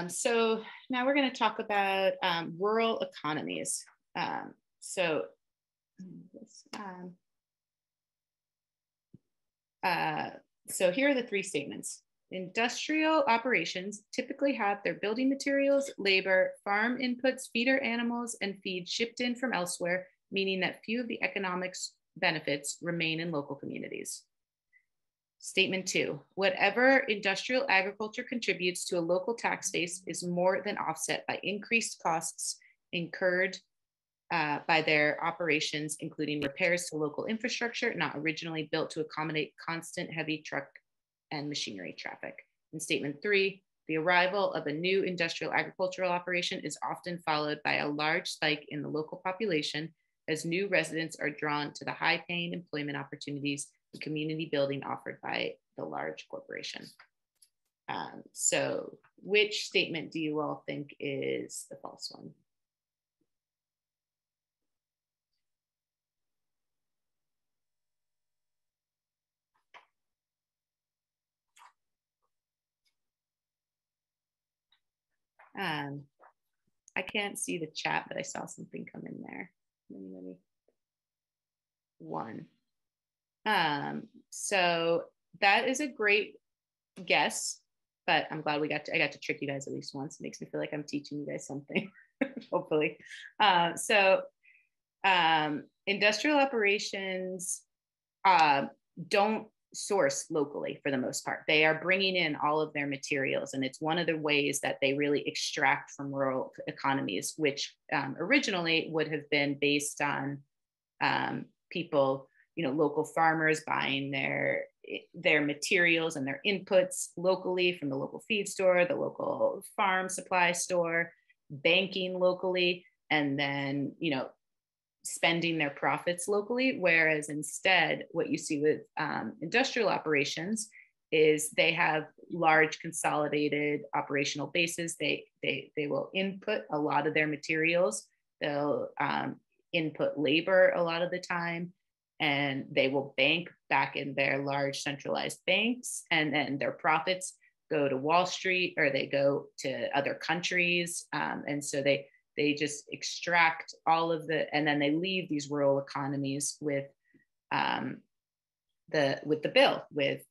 So now we're going to talk about rural economies. So here are the three statements. Industrial operations typically have their building materials, labor, farm inputs, feeder animals, and feed shipped in from elsewhere, meaning that few of the economics benefits remain in local communities. Statement 2, whatever industrial agriculture contributes to a local tax base is more than offset by increased costs incurred by their operations, including repairs to local infrastructure not originally built to accommodate constant heavy truck and machinery traffic. In statement 3, the arrival of a new industrial agricultural operation is often followed by a large spike in the local population as new residents are drawn to the high-paying employment opportunities and community building offered by the large corporation. So which statement do you all think is the false one? I can't see the chat, but I saw something come in there. Anybody? One. So that is a great guess, but I'm glad I got to trick you guys at least once. It makes me feel like I'm teaching you guys something, hopefully. Industrial operations don't source locally for the most part. They are bringing in all of their materials, and it's one of the ways that they really extract from rural economies, which originally would have been based on people, local farmers buying their materials and their inputs locally from the local feed store, the local farm supply store, banking locally, and then spending their profits locally. Whereas instead, what you see with industrial operations is they have large consolidated operational bases. They will input a lot of their materials. They'll input labor a lot of the time, and they will bank back in their large centralized banks, and then their profits go to Wall Street or they go to other countries. And so they just extract all of and then they leave these rural economies with the bill, with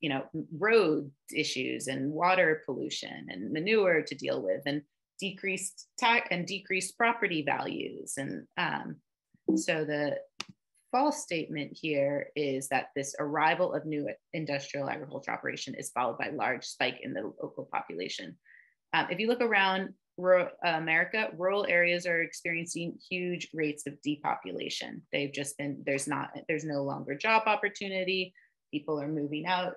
road issues and water pollution and manure to deal with, and decreased tax and decreased property values. And so the false statement here is that this arrival of new industrial agriculture operation is followed by large spike in the local population. If you look around rural America, rural areas are experiencing huge rates of depopulation. They've just been, there's no longer job opportunity. People are moving out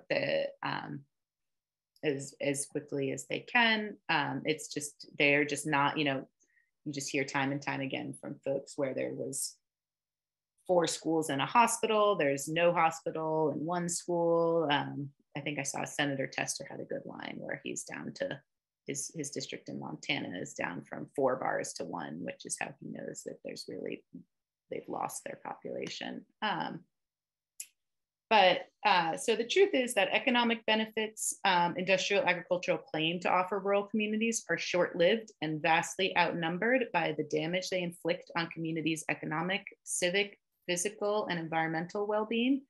as quickly as they can. It's just, they're just not, you just hear time and time again from folks where there was 4 schools and a hospital. There's no hospital in one school. I think I saw Senator Tester had a good line where he's down to his district in Montana is down from 4 bars to 1, which is how he knows that they've lost their population. So the truth is that economic benefits industrial agricultural claim to offer rural communities are short-lived and vastly outnumbered by the damage they inflict on communities' economic, civic, physical, and environmental well-being.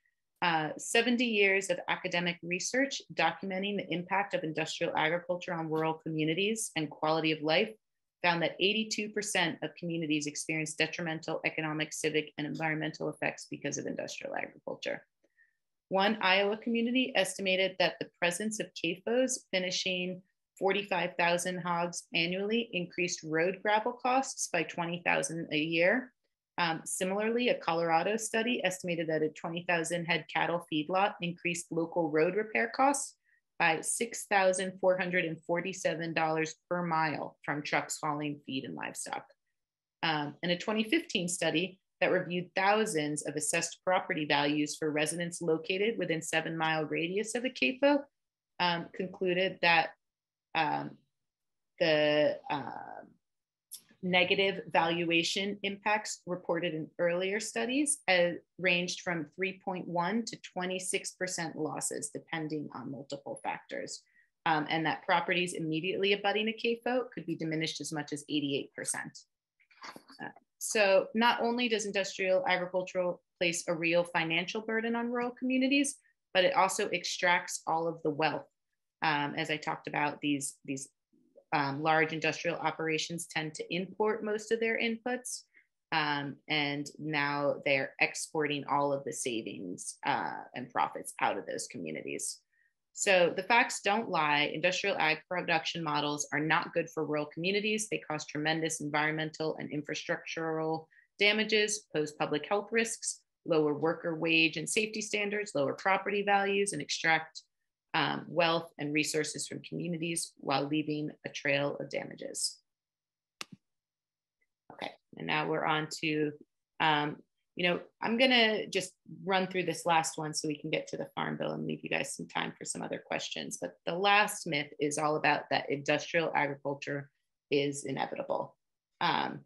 70 years of academic research documenting the impact of industrial agriculture on rural communities and quality of life found that 82% of communities experience detrimental economic, civic, and environmental effects because of industrial agriculture. One Iowa community estimated that the presence of CAFOs finishing 45,000 hogs annually increased road gravel costs by 20,000 a year. Similarly, a Colorado study estimated that a 20,000 head cattle feedlot increased local road repair costs by $6,447 per mile from trucks hauling feed and livestock. And a 2015 study that reviewed thousands of assessed property values for residents located within 7-mile radius of a CAFO concluded that the negative valuation impacts reported in earlier studies ranged from 3.1 to 26% losses, depending on multiple factors. And that properties immediately abutting a CAFO could be diminished as much as 88%. So not only does industrial agriculture place a real financial burden on rural communities, but it also extracts all of the wealth. As I talked about, these large industrial operations tend to import most of their inputs, and now they're exporting all of the savings and profits out of those communities. So the facts don't lie. Industrial ag production models are not good for rural communities. They cause tremendous environmental and infrastructural damages, pose public health risks, lower worker wage and safety standards, lower property values, and extract wealth and resources from communities while leaving a trail of damages. Okay, and now we're on to, I'm gonna just run through this last one so we can get to the Farm Bill and leave you guys some time for some other questions. But the last myth is all about that industrial agriculture is inevitable. And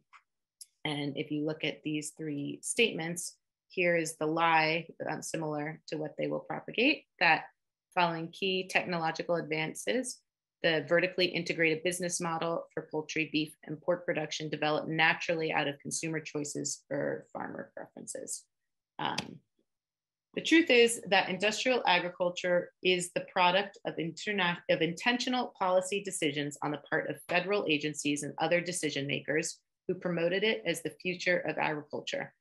if you look at these three statements, here is the lie, similar to what they will propagate, that following key technological advances, the vertically integrated business model for poultry, beef, and pork production developed naturally out of consumer choices or farmer preferences. The truth is that industrial agriculture is the product of intentional policy decisions on the part of federal agencies and other decision makers who promoted it as the future of agriculture.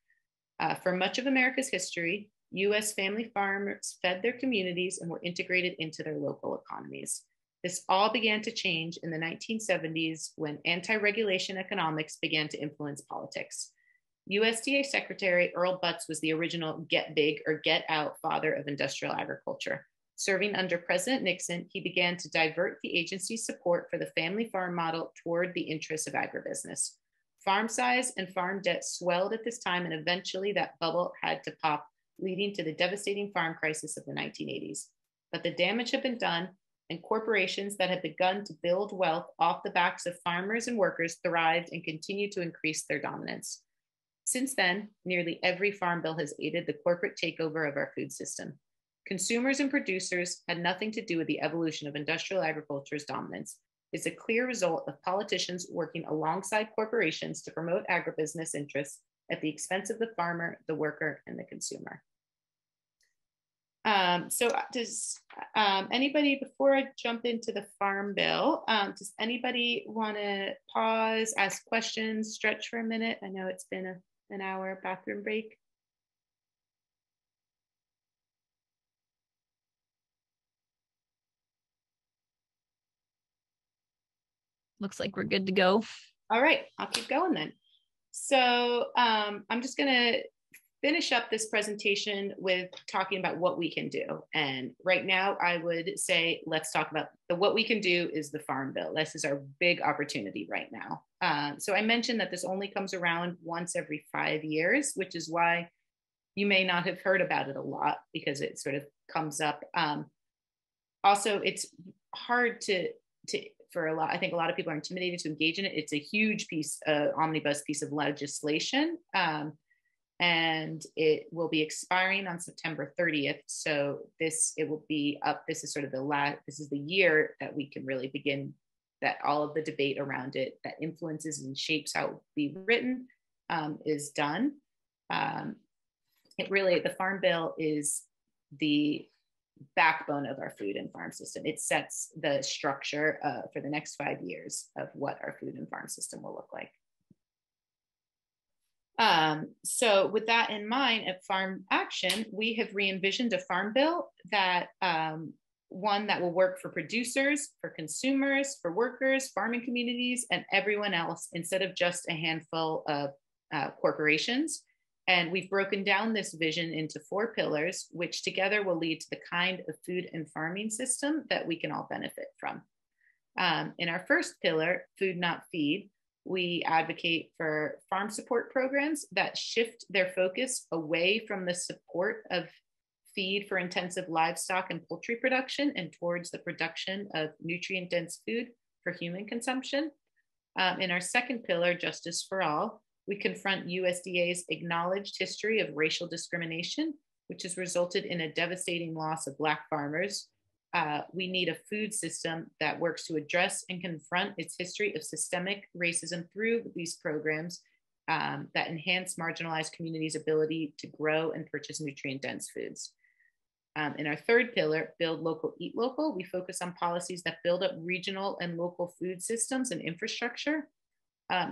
For much of America's history, US family farmers fed their communities and were integrated into their local economies. This all began to change in the 1970s when anti-regulation economics began to influence politics. USDA Secretary Earl Butz was the original get big or get out father of industrial agriculture. Serving under President Nixon, he began to divert the agency's support for the family farm model toward the interests of agribusiness. Farm size and farm debt swelled at this time, and eventually that bubble had to pop, leading to the devastating farm crisis of the 1980s. But the damage had been done, and corporations that had begun to build wealth off the backs of farmers and workers thrived and continued to increase their dominance. Since then, nearly every farm bill has aided the corporate takeover of our food system. Consumers and producers had nothing to do with the evolution of industrial agriculture's dominance. It's a clear result of politicians working alongside corporations to promote agribusiness interests at the expense of the farmer, the worker, and the consumer. So does anybody, before I jump into the Farm Bill, does anybody want to pause, ask questions, stretch for a minute? I know it's been an hour bathroom break. Looks like we're good to go. All right, I'll keep going then. So I'm just going to finish up this presentation with talking about what we can do. And right now I would say, let's talk about what we can do is the Farm Bill. This is our big opportunity right now. So I mentioned that this only comes around once every 5 years, which is why you may not have heard about it a lot, because it sort of comes up. Also, it's hard for a lot, I think a lot of people are intimidated to engage in it. It's a huge piece, omnibus piece of legislation. And it will be expiring on September 30th. So it will be up. This is sort of this is the year that we can really begin that all of the debate around it that influences and shapes how it will be written is done. The Farm Bill is the backbone of our food and farm system. It sets the structure for the next 5 years of what our food and farm system will look like. So with that in mind, at Farm Action, we have re-envisioned a farm bill that one that will work for producers, for consumers, for workers, farming communities, and everyone else, instead of just a handful of corporations. And we've broken down this vision into 4 pillars, which together will lead to the kind of food and farming system that we can all benefit from. In our first pillar, Food Not Feed, we advocate for farm support programs that shift their focus away from the support of feed for intensive livestock and poultry production and towards the production of nutrient-dense food for human consumption. In our second pillar, Justice for All, we confront USDA's acknowledged history of racial discrimination, which has resulted in a devastating loss of Black farmers. We need a food system that works to address and confront its history of systemic racism through these programs that enhance marginalized communities' ability to grow and purchase nutrient-dense foods. In our third pillar, Build Local, Eat Local, we focus on policies that build up regional and local food systems and infrastructure.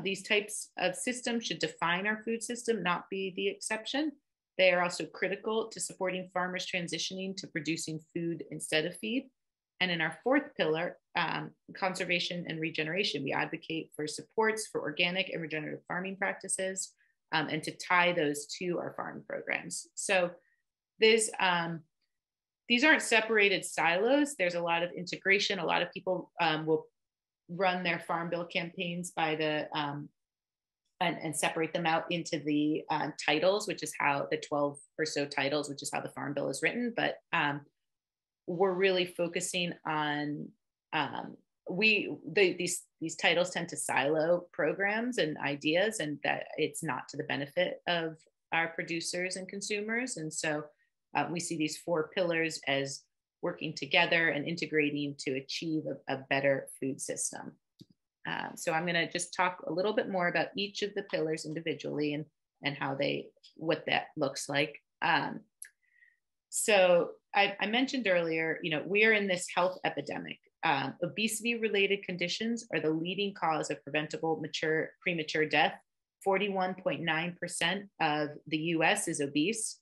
These types of systems should define our food system, not be the exception. They are also critical to supporting farmers transitioning to producing food instead of feed. And in our fourth pillar, conservation and regeneration, we advocate for supports for organic and regenerative farming practices and to tie those to our farm programs. So these aren't separated silos. There's a lot of integration. A lot of people will run their farm bill campaigns by the and separate them out into the titles, which is how the 12 or so titles, which is how the farm bill is written. But we're really focusing on these titles tend to silo programs and ideas, and that it's not to the benefit of our producers and consumers. And so we see these 4 pillars as working together and integrating to achieve a better food system. So I'm going to just talk a little bit more about each of the pillars individually and how what that looks like. So I mentioned earlier, we are in this health epidemic. Obesity-related conditions are the leading cause of preventable premature death. 41.9% of the US is obese.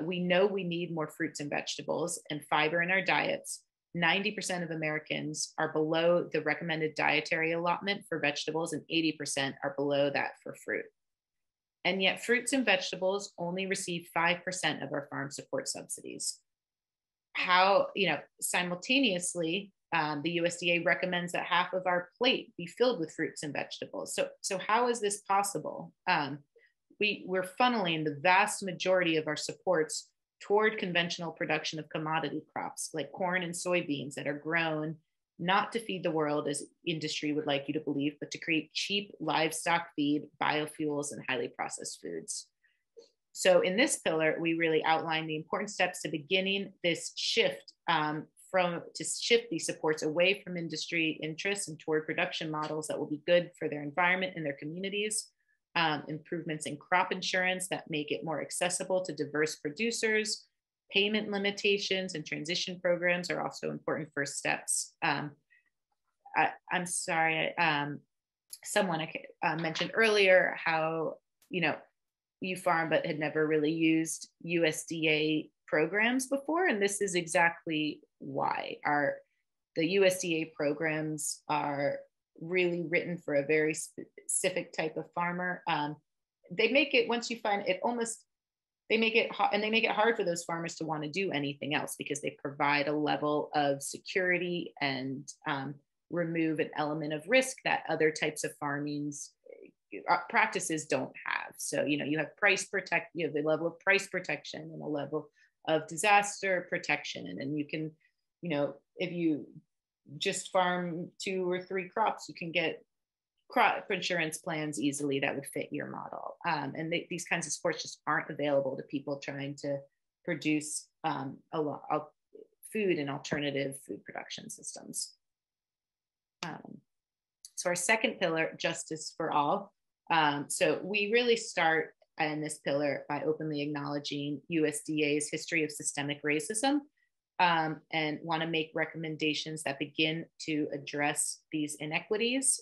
We know we need more fruits and vegetables and fiber in our diets. 90% of Americans are below the recommended dietary allotment for vegetables, and 80% are below that for fruit. And yet fruits and vegetables only receive 5% of our farm support subsidies. Simultaneously, the USDA recommends that half of our plate be filled with fruits and vegetables. So how is this possible? We're funneling the vast majority of our supports toward conventional production of commodity crops like corn and soybeans that are grown not to feed the world as industry would like you to believe, but to create cheap livestock feed, biofuels, and highly processed foods. So in this pillar, we really outline the important steps to beginning this shift to shift these supports away from industry interests and toward production models that will be good for their environment and their communities. Improvements in crop insurance that make it more accessible to diverse producers. Payment limitations and transition programs are also important first steps. I'm sorry, someone mentioned earlier how, you farm but had never really used USDA programs before, and this is exactly why. The USDA programs are really written for a very specific type of farmer. They make it, once you find it, they make it hard for those farmers to want to do anything else because they provide a level of security and remove an element of risk that other types of farming's practices don't have. So, you have you have the level of price protection and a level of disaster protection. And then you can, if you just farm 2 or 3 crops, you can get crop insurance plans easily that would fit your model. And these kinds of supports just aren't available to people trying to produce a lot of food and alternative food production systems. So our second pillar, Justice for All. So we really start in this pillar by openly acknowledging USDA's history of systemic racism and want to make recommendations that begin to address these inequities.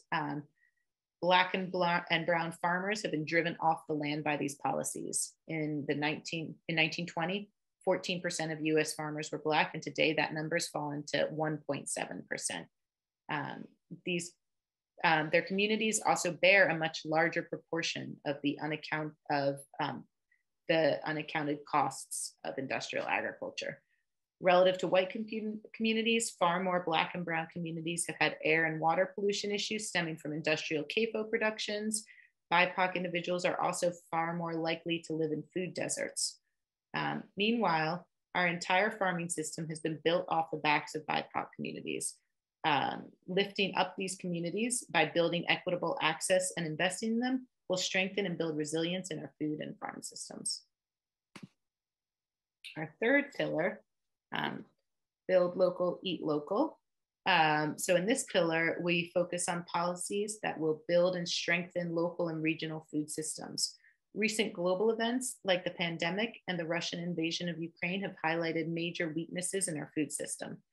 Black and brown farmers have been driven off the land by these policies. In 1920, 14% of US farmers were Black, and today that number's fallen to 1.7%. Their communities also bear a much larger proportion of the unaccounted costs of industrial agriculture. Relative to white communities, far more Black and brown communities have had air and water pollution issues stemming from industrial CAFO productions. BIPOC individuals are also far more likely to live in food deserts. Meanwhile, our entire farming system has been built off the backs of BIPOC communities. Lifting up these communities by building equitable access and investing in them will strengthen and build resilience in our food and farm systems. Our third pillar, build local, eat local. So in this pillar, we focus on policies that will build and strengthen local and regional food systems. Recent global events like the pandemic and the Russian invasion of Ukraine have highlighted major weaknesses in our food system.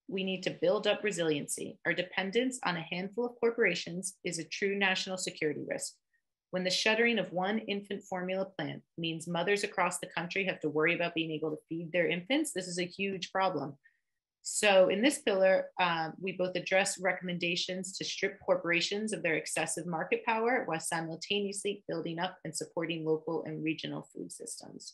We need to build up resiliency. Our dependence on a handful of corporations is a true national security risk. When the shuttering of one infant formula plant means mothers across the country have to worry about being able to feed their infants, this is a huge problem. So in this pillar, we both address recommendations to strip corporations of their excessive market power while simultaneously building up and supporting local and regional food systems.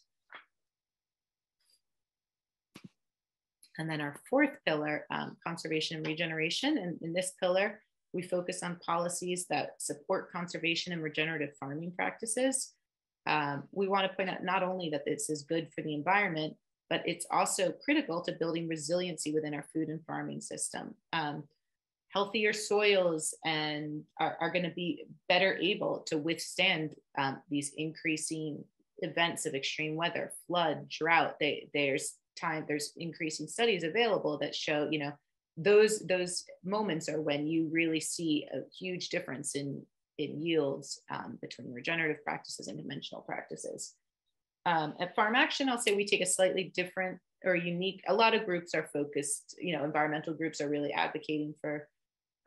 And then our fourth pillar, conservation and regeneration. And in this pillar, we focus on policies that support conservation and regenerative farming practices. We want to point out not only that this is good for the environment, but it's also critical to building resiliency within our food and farming system. Healthier soils and are going to be better able to withstand these increasing events of extreme weather, flood, drought. There's increasing studies available that show, those moments are when you really see a huge difference in yields between regenerative practices and conventional practices. At Farm Action, I'll say we take a slightly different or unique, a lot of groups are focused, environmental groups are really advocating for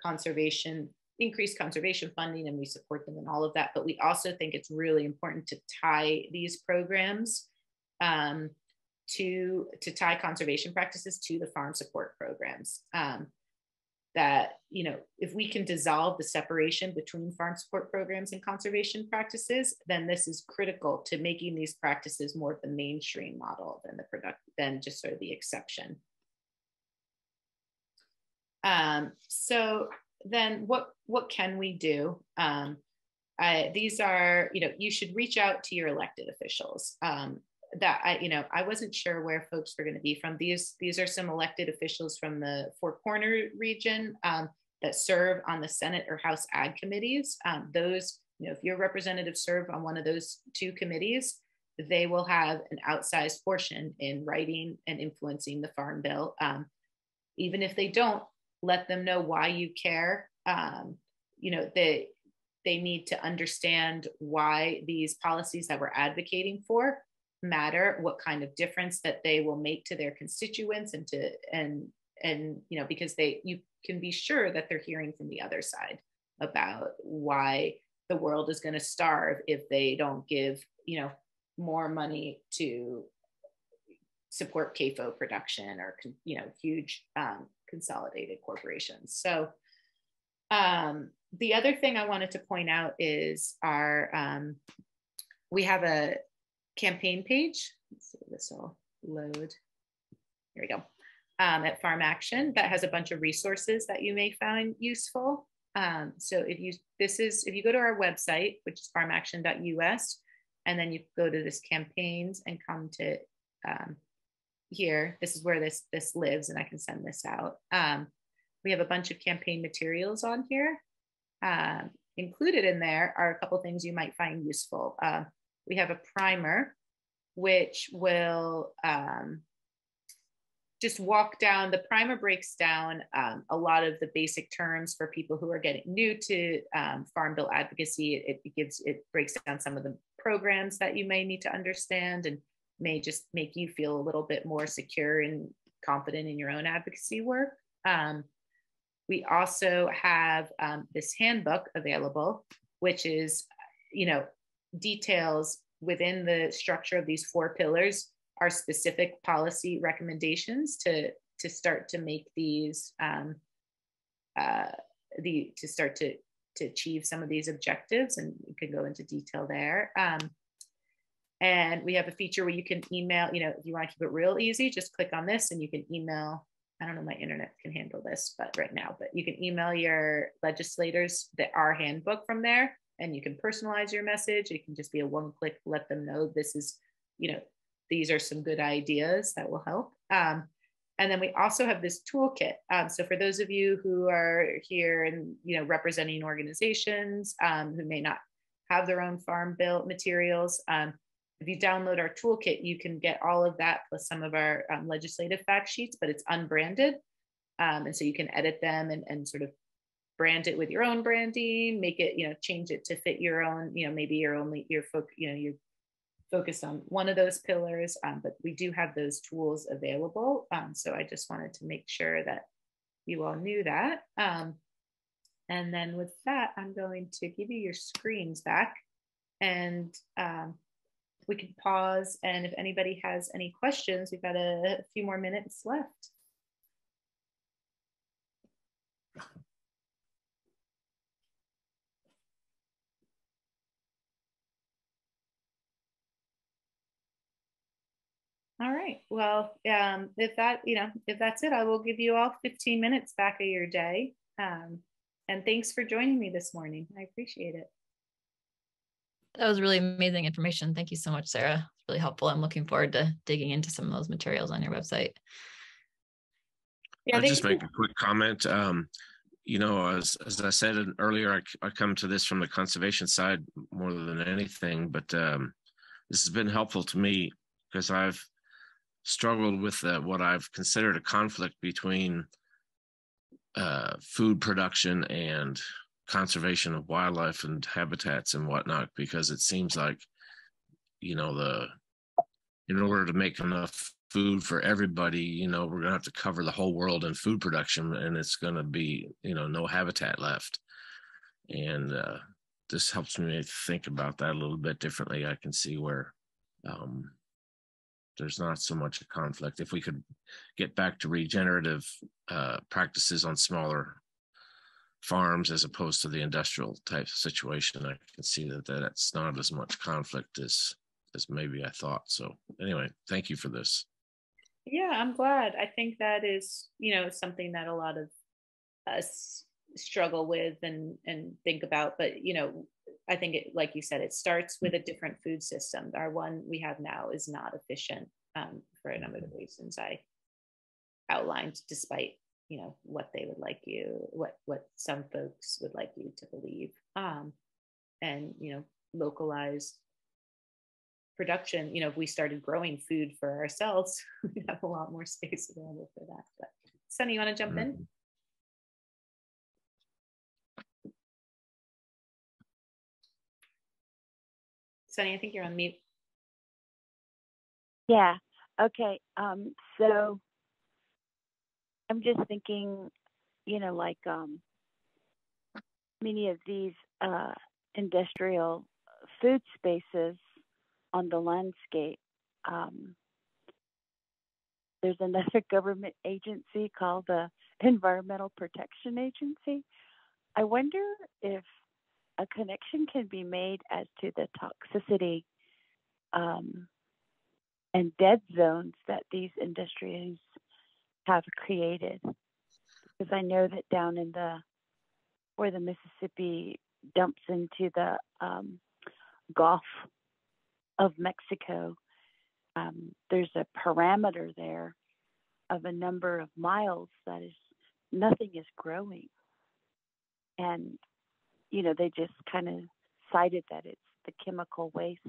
conservation, increased conservation funding, and we support them in all of that. But we also think it's really important to tie these programs to tie conservation practices to the farm support programs. That, if we can dissolve the separation between farm support programs and conservation practices, then this is critical to making these practices more of the mainstream model than just sort of the exception. So then what can we do? These are, you should reach out to your elected officials. I wasn't sure where folks were going to be from. These are some elected officials from the Four Corners region that serve on the Senate or House Ag committees. Those, if your representative serve on one of those two committees, they will have an outsized portion in writing and influencing the Farm Bill. Even if they don't, let them know why you care. They need to understand why these policies that we're advocating for matter, what kind of difference that they will make to their constituents, and because you can be sure that they're hearing from the other side about why the world is going to starve if they don't give more money to support CAFO production or huge consolidated corporations. So the other thing I wanted to point out is we have a campaign page. Let's see if this will load. Here we go. At Farm Action that has a bunch of resources that you may find useful. So if you go to our website, which is farmaction.us, and then you go to this campaigns and come to here, this is where this lives, and I can send this out. We have a bunch of campaign materials on here. Included in there are a couple things you might find useful. We have a primer, which will just walk down. The primer breaks down a lot of the basic terms for people who are getting new to Farm Bill advocacy. It breaks down some of the programs that you may need to understand and may just make you feel a little bit more secure and confident in your own advocacy work. We also have this handbook available, which is, details within the structure of these 4 pillars are specific policy recommendations to start to make these to start to achieve some of these objectives, and we can go into detail there. And we have a feature where you can email, if you want to keep it real easy, just click on this and you can email. I don't know, my internet can handle this, but right now, but you can email your legislators our handbook from there, and you can personalize your message. It can just be a 1-click, let them know this is, these are some good ideas that will help. And then we also have this toolkit. So for those of you who are here and, representing organizations who may not have their own farm bill materials, if you download our toolkit, you can get all of that plus some of our legislative fact sheets, but it's unbranded. And so you can edit them and sort of brand it with your own branding, make it, change it to fit your own, maybe you're focused on one of those pillars, but we do have those tools available. So I just wanted to make sure that you all knew that. And then with that, I'm going to give you your screens back, and we can pause. And if anybody has any questions, we've got a few more minutes left. All right. Well, if that's it, I will give you all 15 minutes back of your day. And thanks for joining me this morning. I appreciate it. That was really amazing information. Thank you so much, Sarah. It's really helpful. I'm looking forward to digging into some of those materials on your website. Yeah, I'll just make a quick comment. As I said earlier, I come to this from the conservation side more than anything, but this has been helpful to me because I've struggled with what I've considered a conflict between food production and conservation of wildlife and habitats and whatnot, because it seems like, in order to make enough food for everybody, we're going to have to cover the whole world in food production, and it's going to be, no habitat left. And this helps me think about that a little bit differently. I can see where there's not so much a conflict. If we could get back to regenerative practices on smaller farms as opposed to the industrial type situation, I can see that that's not as much conflict as maybe I thought. So anyway, thank you for this. Yeah, I'm glad. I think that is, something that a lot of us struggle with and think about. But, I think it, like you said, it starts with a different food system. Our one we have now is not efficient for a number of reasons I outlined, despite, what they would like what some folks would like you to believe. And, localized production, if we started growing food for ourselves, we'd have a lot more space available for that. But Sunny, you want to jump in? Sunny, I think you're on mute. Yeah. Okay. So I'm just thinking, many of these industrial food spaces on the landscape, there's another government agency called the Environmental Protection Agency. I wonder if a connection can be made as to the toxicity and dead zones that these industries have created. Because I know that down in where the Mississippi dumps into the Gulf of Mexico, there's a parameter there of a number of miles that is nothing is growing. And, they just kind of cited that it's the chemical waste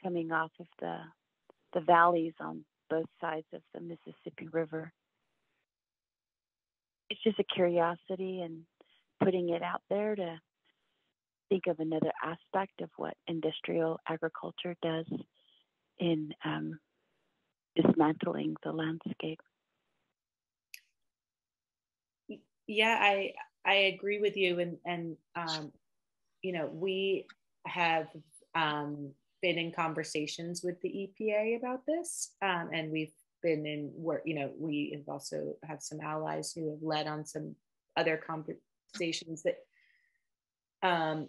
coming off of the valleys on both sides of the Mississippi River. It's just a curiosity and putting it out there to think of another aspect of what industrial agriculture does in dismantling the landscape. Yeah, I agree with you, and you know, we have been in conversations with the EPA about this, and we've been in work. You know, we have also have some allies who have led on some other conversations that the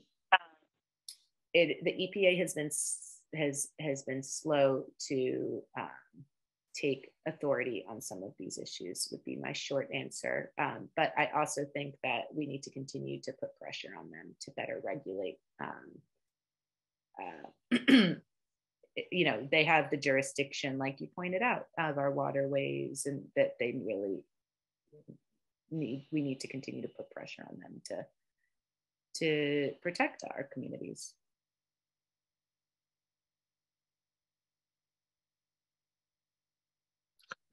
EPA has been slow to take authority on some of these issues, would be my short answer. But I also think that we need to continue to put pressure on them to better regulate. You know, they have the jurisdiction, like you pointed out, of our waterways, and that they really we need to continue to put pressure on them to protect our communities.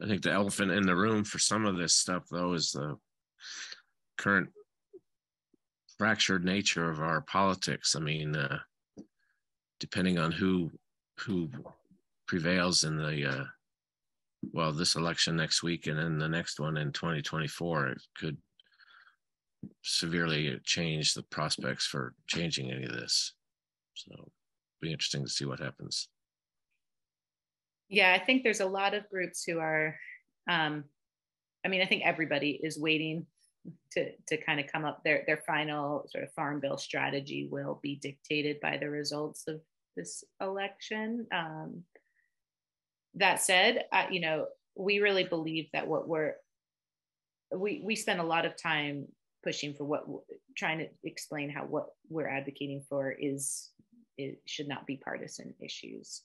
I think the elephant in the room for some of this stuff, though, is the current fractured nature of our politics. I mean, depending on who prevails in the well, this election next week and then the next one in 2024, it could severely change the prospects for changing any of this. So it'll be interesting to see what happens. Yeah, I think there's a lot of groups who are, I mean, I think everybody is waiting to kind of come up. Their final sort of farm bill strategy will be dictated by the results of this election. That said, you know, we really believe that we spend a lot of time pushing for trying to explain how what we're advocating for it should not be partisan issues.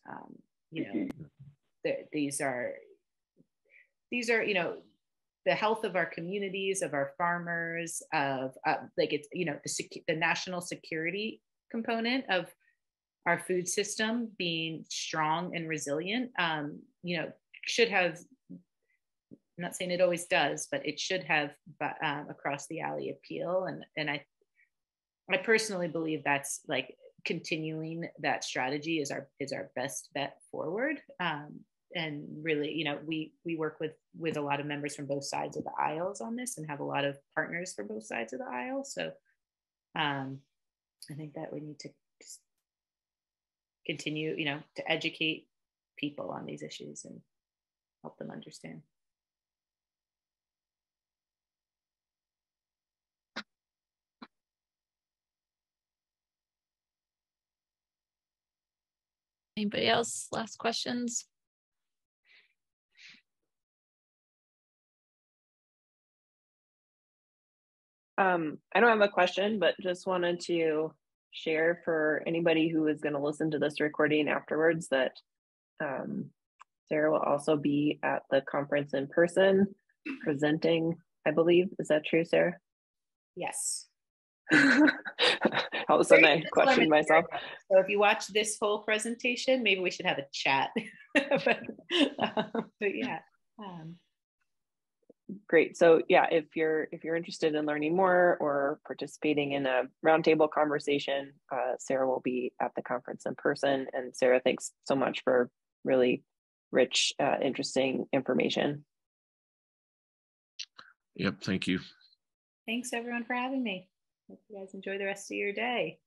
You know, these are, you know, the health of our communities, of our farmers, of like, it's, you know, the national security component of our food system being strong and resilient, you know, should have, I'm not saying it always does, but it should have across the alley appeal. And I personally believe that's like continuing that strategy is our best bet forward. And really, you know, we work with a lot of members from both sides of the aisles on this, and have a lot of partners for both sides of the aisle. So I think that we need to just continue, you know, to educate people on these issues and help them understand. Anybody else? Last questions? I don't have a question, but just wanted to share for anybody who is going to listen to this recording afterwards that Sarah will also be at the conference in person presenting, I believe. Is that true, Sarah? Yes. All of a sudden I questioned myself. So if you watch this whole presentation, maybe we should have a chat. but yeah. Great. So yeah, if you're interested in learning more or participating in a roundtable conversation, Sarah will be at the conference in person. And Sarah, thanks so much for really rich, interesting information. Yep. Thank you. Thanks everyone for having me. Hope you guys enjoy the rest of your day.